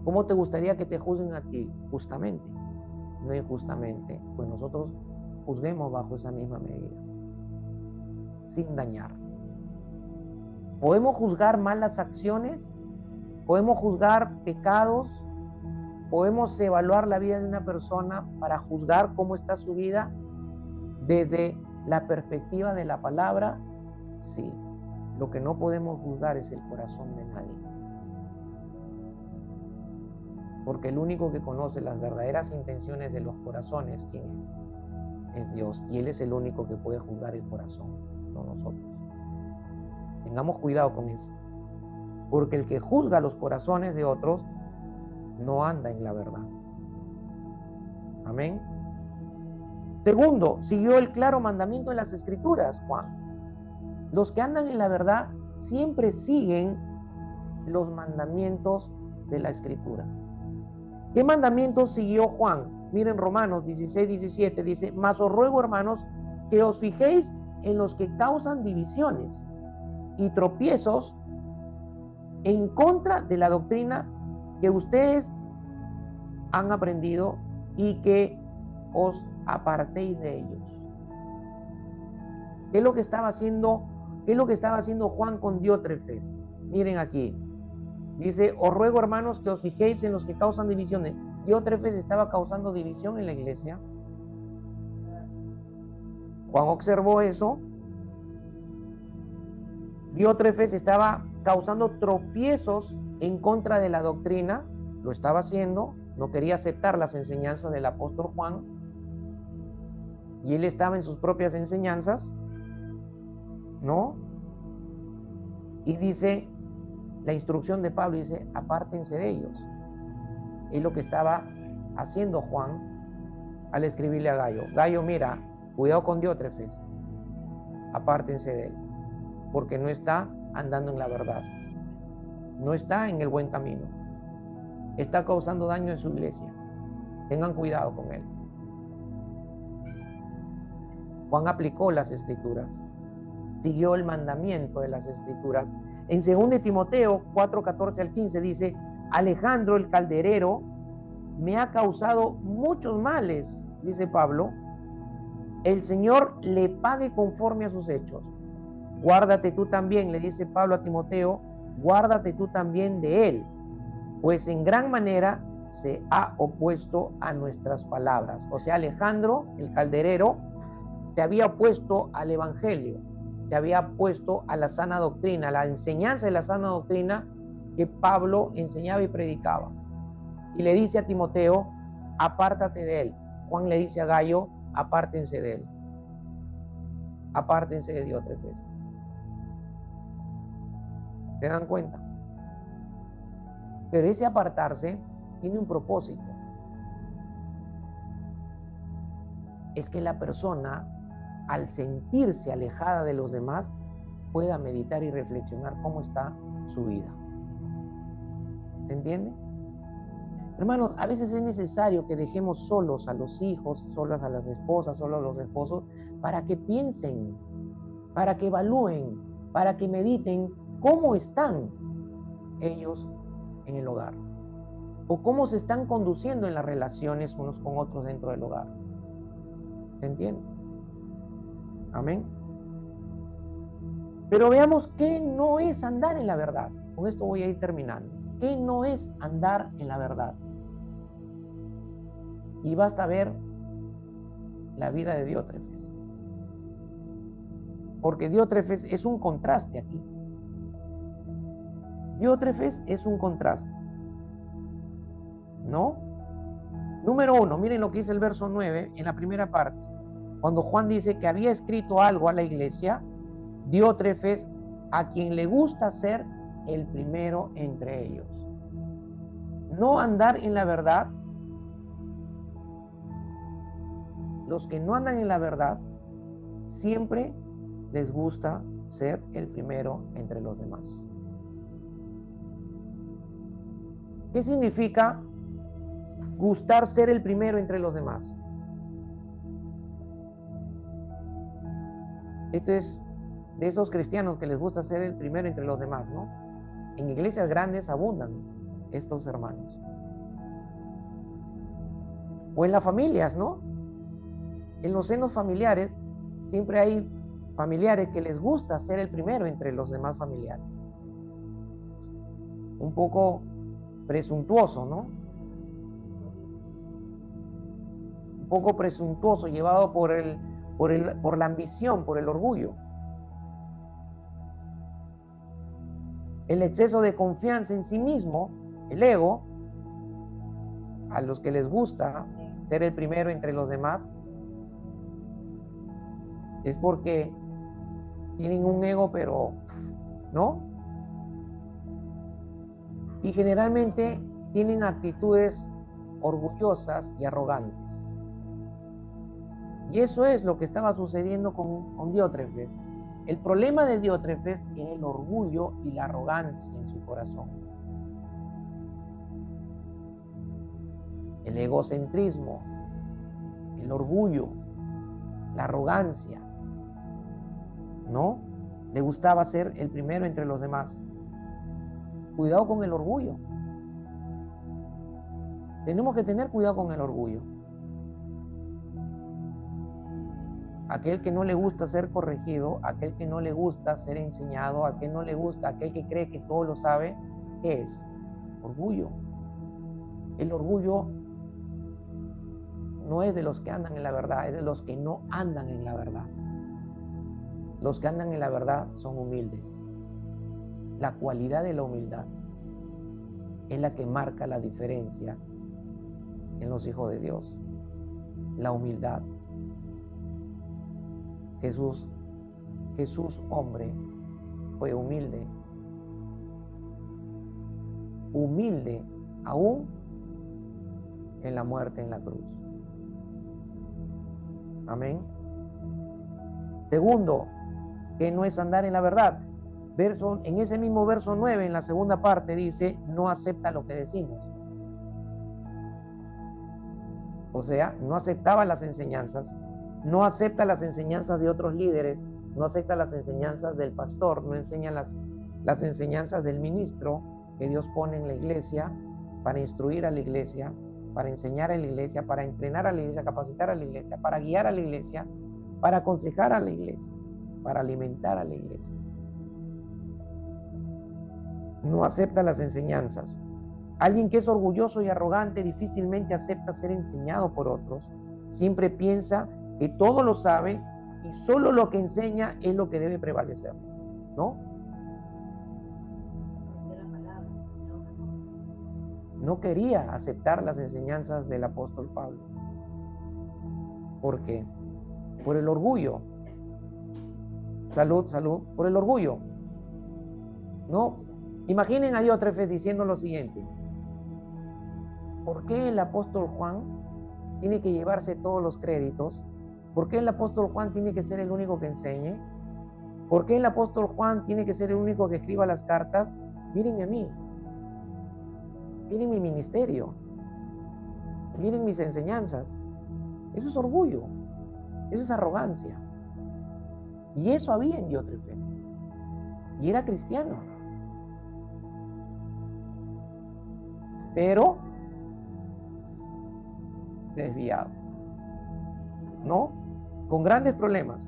¿Cómo te gustaría que te juzguen a ti? Justamente, no injustamente. Pues nosotros juzguemos bajo esa misma medida, sin dañar. Podemos juzgar malas acciones, podemos juzgar pecados, podemos evaluar la vida de una persona para juzgar cómo está su vida desde la perspectiva de la palabra, sí. Lo que no podemos juzgar es el corazón de nadie. Porque el único que conoce las verdaderas intenciones de los corazones, ¿quién es? Es Dios. Y Él es el único que puede juzgar el corazón, no nosotros. Tengamos cuidado con eso. Porque el que juzga los corazones de otros no anda en la verdad. Amén. Segundo, siguió el claro mandamiento de las Escrituras, Juan. Los que andan en la verdad siempre siguen los mandamientos de la Escritura. ¿Qué mandamientos siguió Juan? Miren Romanos 16, 17, dice: mas os ruego, hermanos, que os fijéis en los que causan divisiones y tropiezos en contra de la doctrina que ustedes han aprendido y que os apartéis de ellos. ¿Qué es lo que estaba haciendo Juan con Diótrefes? Miren aquí. Dice: os ruego, hermanos, que os fijéis en los que causan divisiones. Diótrefes estaba causando división en la iglesia. Juan observó eso. Diótrefes estaba causando tropiezos en contra de la doctrina. Lo estaba haciendo. No quería aceptar las enseñanzas del apóstol Juan. Y él estaba en sus propias enseñanzas, ¿no? Y dice, la instrucción de Pablo dice: apártense de ellos. Es lo que estaba haciendo Juan al escribirle a Gayo. Gayo, mira, cuidado con Diótrefes, apártense de él, porque no está andando en la verdad, no está en el buen camino, está causando daño en su iglesia. Tengan cuidado con él. Juan aplicó las Escrituras, siguió el mandamiento de las Escrituras. En 2 Timoteo 4, 14 al 15 dice: Alejandro el calderero me ha causado muchos males, dice Pablo. El Señor le pague conforme a sus hechos. Guárdate tú también, le dice Pablo a Timoteo, guárdate tú también de él, pues en gran manera se ha opuesto a nuestras palabras. O sea, Alejandro, el calderero, se había opuesto al evangelio, se había opuesto a la sana doctrina, a la enseñanza de la sana doctrina que Pablo enseñaba y predicaba. Y le dice a Timoteo, apártate de él. Juan le dice a Gallo, apártense de él. Apártense de Diótrefes. ¿Se dan cuenta? Pero ese apartarse tiene un propósito. Es que la persona, al sentirse alejada de los demás, pueda meditar y reflexionar cómo está su vida. ¿Se entiende? Hermanos, a veces es necesario que dejemos solos a los hijos, solas a las esposas, solos a los esposos, para que piensen, para que evalúen, para que mediten cómo están ellos en el hogar, o cómo se están conduciendo en las relaciones unos con otros dentro del hogar. ¿Se entiende? Amén. Pero veamos qué no es andar en la verdad. Con esto voy a ir terminando. ¿Qué no es andar en la verdad? Y basta ver la vida de Diótrefes. Porque Diótrefes es un contraste aquí. Diótrefes es un contraste. ¿No? Número 1, miren lo que dice el verso 9 en la primera parte. Cuando Juan dice que había escrito algo a la iglesia, Diótrefes, a quien le gusta ser el primero entre ellos. No andar en la verdad. Los que no andan en la verdad siempre les gusta ser el primero entre los demás. ¿Qué significa gustar ser el primero entre los demás? Este es de esos cristianos que les gusta ser el primero entre los demás, ¿no? En iglesias grandes abundan estos hermanos. O en las familias, ¿no? En los senos familiares siempre hay familiares que les gusta ser el primero entre los demás familiares. Un poco presuntuoso, ¿no? Un poco presuntuoso, llevado por la ambición, por el orgullo. El exceso de confianza en sí mismo, el ego, a los que les gusta ser el primero entre los demás, es porque tienen un ego, pero ¿no? Y generalmente tienen actitudes orgullosas y arrogantes. Y eso es lo que estaba sucediendo con Diótrefes. El problema de Diótrefes era el orgullo y la arrogancia en su corazón. El egocentrismo, el orgullo, la arrogancia, ¿no? Le gustaba ser el primero entre los demás. Cuidado con el orgullo. Tenemos que tener cuidado con el orgullo. Aquel que no le gusta ser corregido, aquel que no le gusta ser enseñado, aquel no le gusta, aquel que cree que todo lo sabe, ¿qué es? Orgullo. El orgullo no es de los que andan en la verdad, es de los que no andan en la verdad. Los que andan en la verdad son humildes. La cualidad de la humildad es la que marca la diferencia en los hijos de Dios. La humildad. Jesús, hombre, fue humilde. Humilde aún en la muerte en la cruz. Amén. Segundo, que no es andar en la verdad. En ese mismo verso 9, en la segunda parte, dice, no acepta lo que decimos. O sea, no aceptaba las enseñanzas, no acepta las enseñanzas de otros líderes, no acepta las enseñanzas del pastor, no enseña las enseñanzas del ministro que Dios pone en la iglesia para instruir a la iglesia, para enseñar a la iglesia, para entrenar a la iglesia, capacitar a la iglesia, para guiar a la iglesia, para aconsejar a la iglesia, para alimentar a la iglesia. No acepta las enseñanzas. Alguien que es orgulloso y arrogante difícilmente acepta ser enseñado por otros. Siempre piensa que todo lo sabe y solo lo que enseña es lo que debe prevalecer, ¿no? No quería aceptar las enseñanzas del apóstol Pablo. ¿Por qué? Por el orgullo. Salud, salud. Por el orgullo. ¿No? Imaginen a Diótrefes diciendo lo siguiente. ¿Por qué el apóstol Juan tiene que llevarse todos los créditos? ¿Por qué el apóstol Juan tiene que ser el único que enseñe? ¿Por qué el apóstol Juan tiene que ser el único que escriba las cartas? Mírenme a mí. Miren mi ministerio. Miren mis enseñanzas. Eso es orgullo. Eso es arrogancia. Y eso había en Diótrefes. Y era cristiano. Pero desviado. ¿No? Con grandes problemas.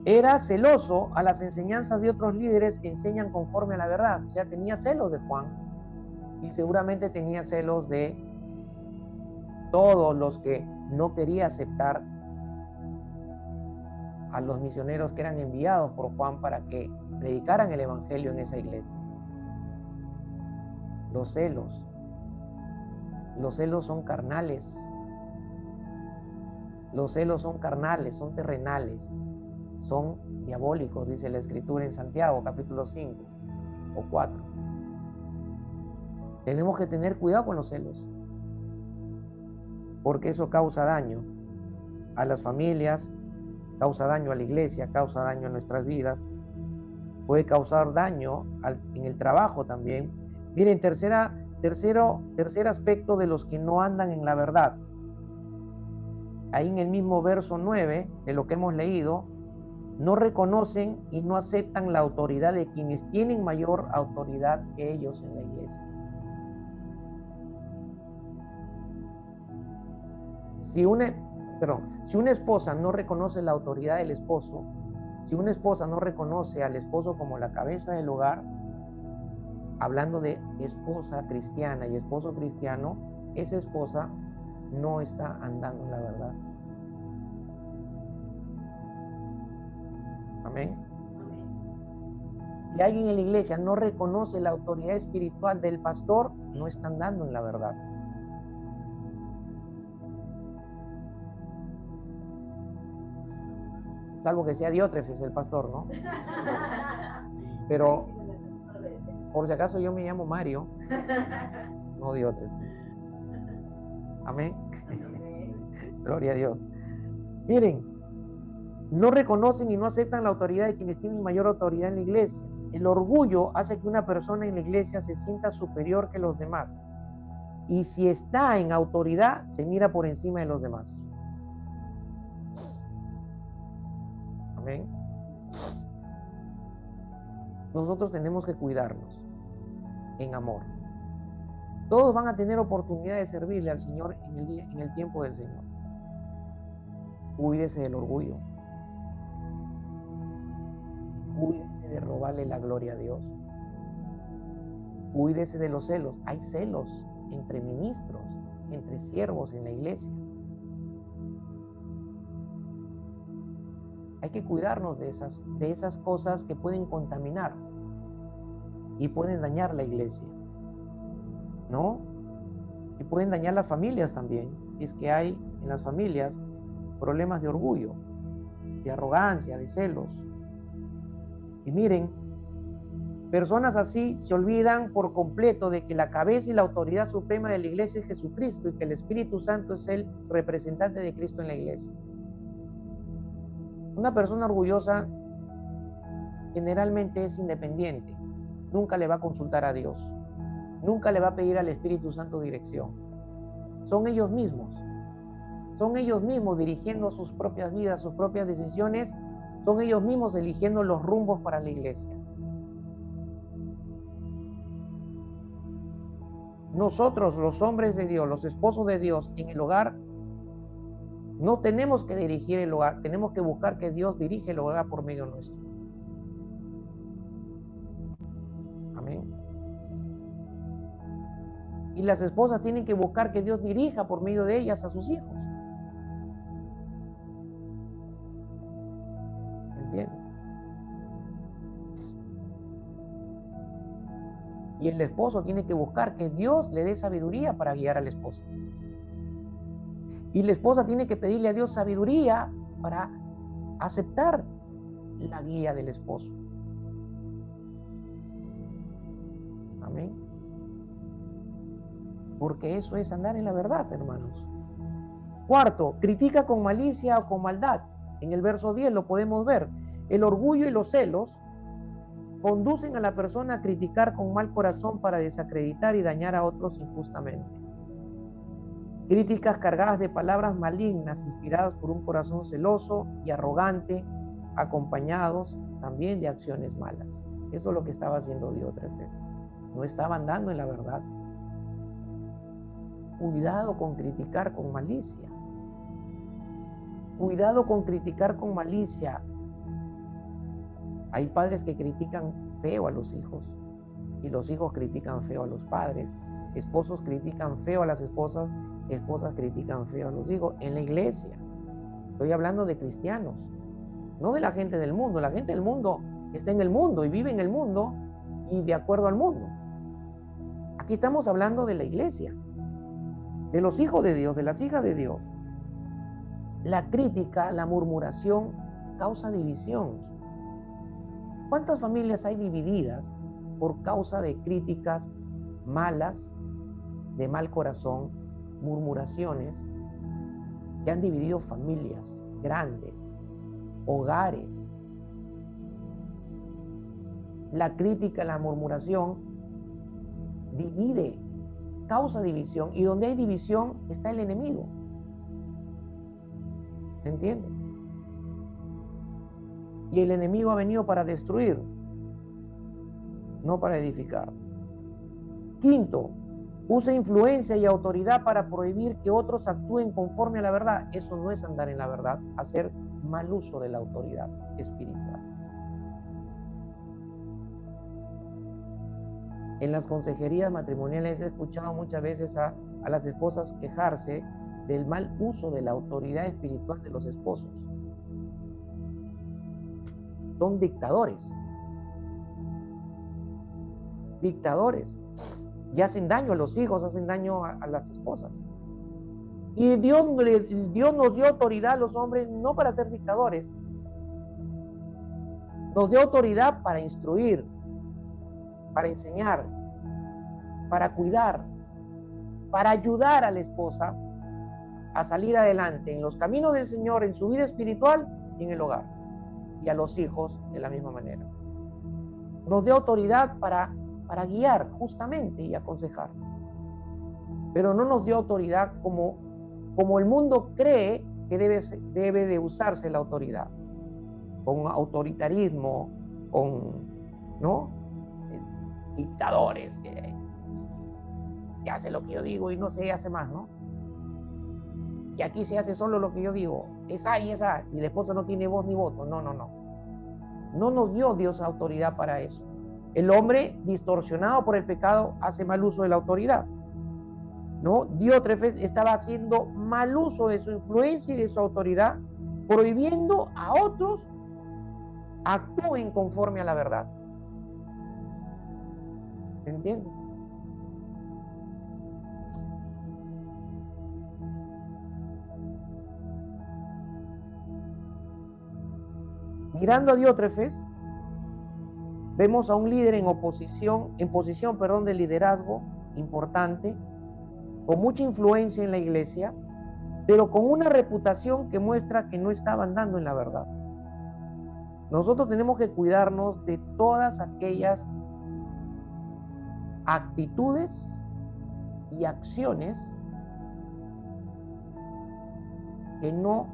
Era celoso a las enseñanzas de otros líderes que enseñan conforme a la verdad. O sea, tenía celos de Juan y seguramente tenía celos de todos los que no quería aceptar a los misioneros que eran enviados por Juan para que predicaran el evangelio en esa iglesia. Los celos son carnales. Los celos son carnales, son terrenales, son diabólicos, dice la Escritura en Santiago, capítulo 5 o 4. Tenemos que tener cuidado con los celos, porque eso causa daño a las familias, causa daño a la iglesia, causa daño a nuestras vidas, puede causar daño en el trabajo también. Miren, tercer aspecto de los que no andan en la verdad. Ahí en el mismo verso 9 de lo que hemos leído, no reconocen y no aceptan la autoridad de quienes tienen mayor autoridad que ellos en la iglesia. Si una esposa no reconoce la autoridad del esposo, si una esposa no reconoce al esposo como la cabeza del hogar, hablando de esposa cristiana y esposo cristiano, esa esposa no está andando en la verdad. Amén. Si alguien en la iglesia no reconoce la autoridad espiritual del pastor, no está andando en la verdad. Salvo que sea Diótrefes el pastor, ¿no? Pero por si acaso yo me llamo Mario, no Diótrefes. Amén. Gloria a Dios. Miren, no reconocen y no aceptan la autoridad de quienes tienen mayor autoridad en la iglesia. El orgullo hace que una persona en la iglesia se sienta superior que los demás. Y si está en autoridad, se mira por encima de los demás. Amén. Nosotros tenemos que cuidarnos en amor. Todos van a tener oportunidad de servirle al Señor en el tiempo del Señor. Cuídese del orgullo. Cuídese de robarle la gloria a Dios. Cuídese de los celos. Hay celos entre ministros, entre siervos en la iglesia. Hay que cuidarnos de esas cosas que pueden contaminar y pueden dañar la iglesia, ¿no? Y pueden dañar las familias también, si es que hay en las familias problemas de orgullo, de arrogancia, de celos. Y miren, personas así se olvidan por completo de que la cabeza y la autoridad suprema de la iglesia es Jesucristo y que el Espíritu Santo es el representante de Cristo en la iglesia. Una persona orgullosa generalmente es independiente, nunca le va a consultar a Dios, nunca le va a pedir al Espíritu Santo dirección. Son ellos mismos dirigiendo sus propias vidas, sus propias decisiones, son ellos mismos eligiendo los rumbos para la iglesia. Nosotros, los hombres de Dios, los esposos de Dios en el hogar, no tenemos que dirigir el hogar, tenemos que buscar que Dios dirige el hogar por medio nuestro. Y las esposas tienen que buscar que Dios dirija por medio de ellas a sus hijos. ¿Entiendes? Y el esposo tiene que buscar que Dios le dé sabiduría para guiar a la esposa. Y la esposa tiene que pedirle a Dios sabiduría para aceptar la guía del esposo. Amén. Porque eso es andar en la verdad, hermanos. Cuarto, critica con malicia o con maldad. En el verso 10 lo podemos ver. El orgullo y los celos conducen a la persona a criticar con mal corazón para desacreditar y dañar a otros injustamente. Críticas cargadas de palabras malignas, inspiradas por un corazón celoso y arrogante, acompañados también de acciones malas. Eso es lo que estaba haciendo Diótrefes. No estaba andando en la verdad. Cuidado con criticar con malicia. Cuidado con criticar con malicia. Hay padres que critican feo a los hijos y los hijos critican feo a los padres. Esposos critican feo a las esposas, esposas critican feo a los hijos. En la iglesia, estoy hablando de cristianos, no de la gente del mundo. La gente del mundo está en el mundo y vive en el mundo y de acuerdo al mundo. Aquí estamos hablando de la iglesia, de los hijos de Dios, de las hijas de Dios. La crítica, la murmuración causa división. ¿Cuántas familias hay divididas por causa de críticas malas, de mal corazón, murmuraciones que han dividido familias grandes, hogares? La crítica, la murmuración divide, causa división, y donde hay división está el enemigo. ¿Se entiende? Y el enemigo ha venido para destruir, no para edificar. Quinto, usa influencia y autoridad para prohibir que otros actúen conforme a la verdad. Eso no es andar en la verdad, hacer mal uso de la autoridad espiritual. En las consejerías matrimoniales he escuchado muchas veces a las esposas quejarse del mal uso de la autoridad espiritual de los esposos. Son dictadores. Dictadores. Y hacen daño a los hijos, hacen daño a las esposas. Y Dios nos dio autoridad a los hombres no para ser dictadores. Nos dio autoridad para instruir, para enseñar, para cuidar, para ayudar a la esposa a salir adelante en los caminos del Señor, en su vida espiritual y en el hogar. Y a los hijos de la misma manera. Nos dio autoridad para guiar justamente y aconsejar. Pero no nos dio autoridad como el mundo cree que debe de usarse la autoridad. Con autoritarismo, ¿no? Dictadores. Se hace lo que yo digo y no se hace más, ¿no? Y aquí se hace solo lo que yo digo. Es A y es A. Y la esposa no tiene voz ni voto. No. No nos dio Dios autoridad para eso. El hombre, distorsionado por el pecado, hace mal uso de la autoridad, ¿no? Diótrefes estaba haciendo mal uso de su influencia y de su autoridad, prohibiendo a otros actúen conforme a la verdad. ¿Se entiende? Mirando a Diótrefes, vemos a un líder en posición de liderazgo importante, con mucha influencia en la iglesia, pero con una reputación que muestra que no estaba andando en la verdad. Nosotros tenemos que cuidarnos de todas aquellas actitudes y acciones que no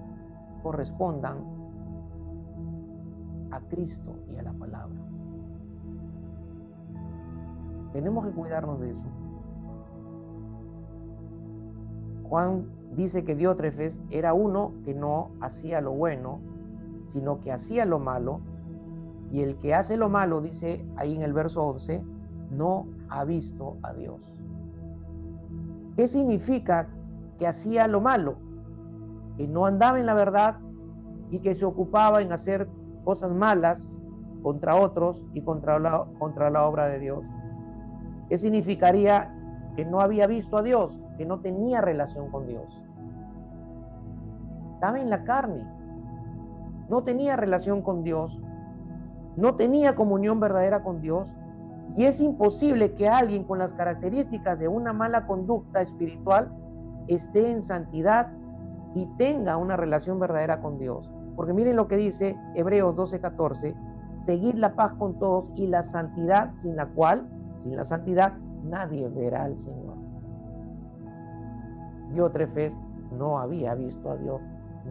correspondan a Cristo y a la palabra. Tenemos que cuidarnos de eso. Juan dice que Diótrefes era uno que no hacía lo bueno, sino que hacía lo malo, y el que hace lo malo, dice ahí en el verso 11, no ha visto a Dios. ¿Qué significa que hacía lo malo? Que no andaba en la verdad y que se ocupaba en hacer cosas malas contra otros y contra la obra de Dios. ¿Qué significaría? Que no había visto a Dios, que no tenía relación con Dios. Estaba en la carne, no tenía relación con Dios, no tenía comunión verdadera con Dios, y es imposible que alguien con las características de una mala conducta espiritual esté en santidad y tenga una relación verdadera con Dios. Porque miren lo que dice Hebreos 12:14, seguid la paz con todos y la santidad, sin la cual, sin la santidad, nadie verá al Señor. Diótrefes no había visto a Dios,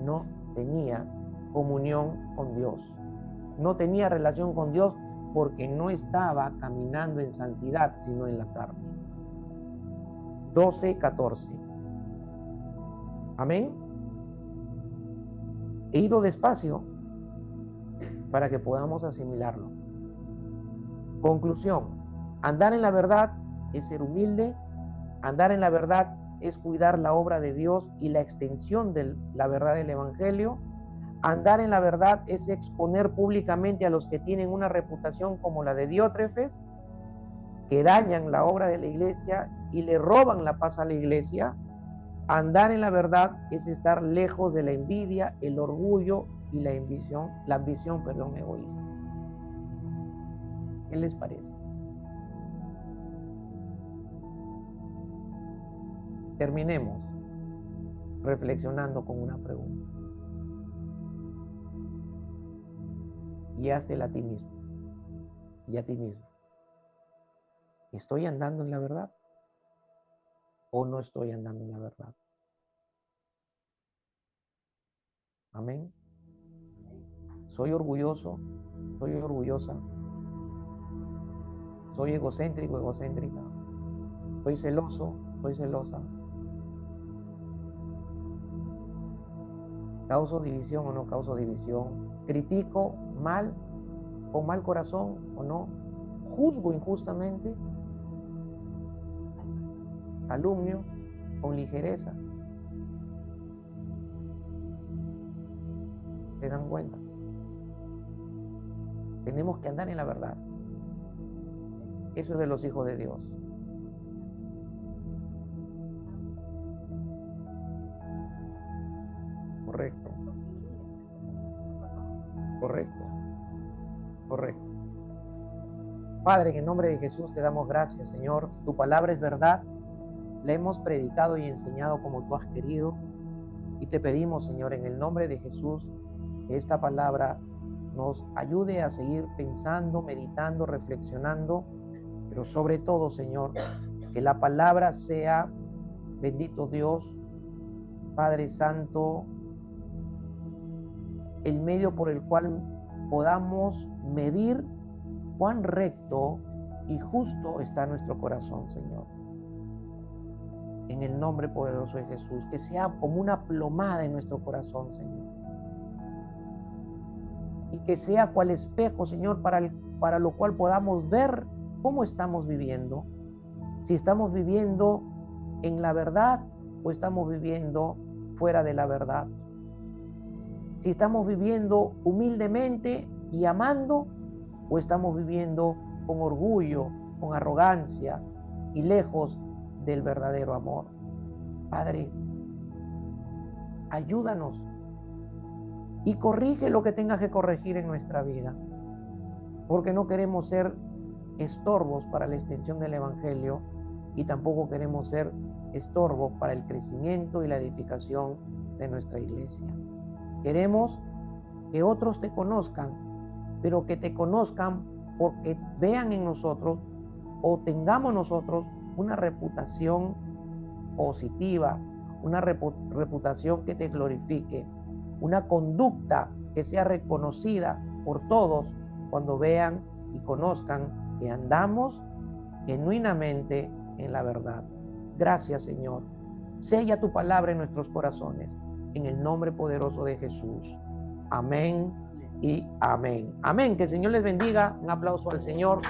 no tenía comunión con Dios, no tenía relación con Dios porque no estaba caminando en santidad, sino en la carne. 12:14. Amén. He ido despacio para que podamos asimilarlo. Conclusión: andar en la verdad es ser humilde, andar en la verdad es cuidar la obra de Dios y la extensión de la verdad del Evangelio. Andar en la verdad es exponer públicamente a los que tienen una reputación como la de Diótrefes, que dañan la obra de la iglesia y le roban la paz a la iglesia. Andar en la verdad es estar lejos de la envidia, el orgullo y la ambición egoísta. ¿Qué les parece? Terminemos reflexionando con una pregunta. Y háztela a ti mismo y a ti mismo. ¿Estoy andando en la verdad o no estoy andando en la verdad? Amén. ¿Soy orgulloso? ¿Soy orgullosa? ¿Soy egocéntrico, egocéntrica? ¿Soy celoso? ¿Soy celosa? ¿Causo división o no causo división? ¿Critico mal, con mal corazón o no? ¿Juzgo injustamente? ¿Calumnio con ligereza? ¿Se dan cuenta? Tenemos que andar en la verdad. Eso es de los hijos de Dios. Correcto. Correcto. Correcto. Padre, en el nombre de Jesús te damos gracias, Señor. Tu palabra es verdad. La hemos predicado y enseñado como tú has querido. Y te pedimos, Señor, en el nombre de Jesús, que esta palabra nos ayude a seguir pensando, meditando, reflexionando, pero sobre todo, Señor, que la palabra sea, bendito Dios, Padre Santo, el medio por el cual podamos medir cuán recto y justo está nuestro corazón, Señor. En el nombre poderoso de Jesús, que sea como una plomada en nuestro corazón, Señor. Y que sea cual espejo, Señor, para lo cual podamos ver cómo estamos viviendo. Si estamos viviendo en la verdad o estamos viviendo fuera de la verdad. Si estamos viviendo humildemente y amando o estamos viviendo con orgullo, con arrogancia y lejos del verdadero amor. Padre, ayúdanos y corrige lo que tengas que corregir en nuestra vida, porque no queremos ser estorbos para la extensión del Evangelio y tampoco queremos ser estorbos para el crecimiento y la edificación de nuestra iglesia. Queremos que otros te conozcan, pero que te conozcan porque vean en nosotros o tengamos nosotros una reputación positiva, una reputación que te glorifique, una conducta que sea reconocida por todos cuando vean y conozcan que andamos genuinamente en la verdad. Gracias, Señor. Sella tu palabra en nuestros corazones, en el nombre poderoso de Jesús. Amén y amén. Amén. Que el Señor les bendiga. Un aplauso al Señor.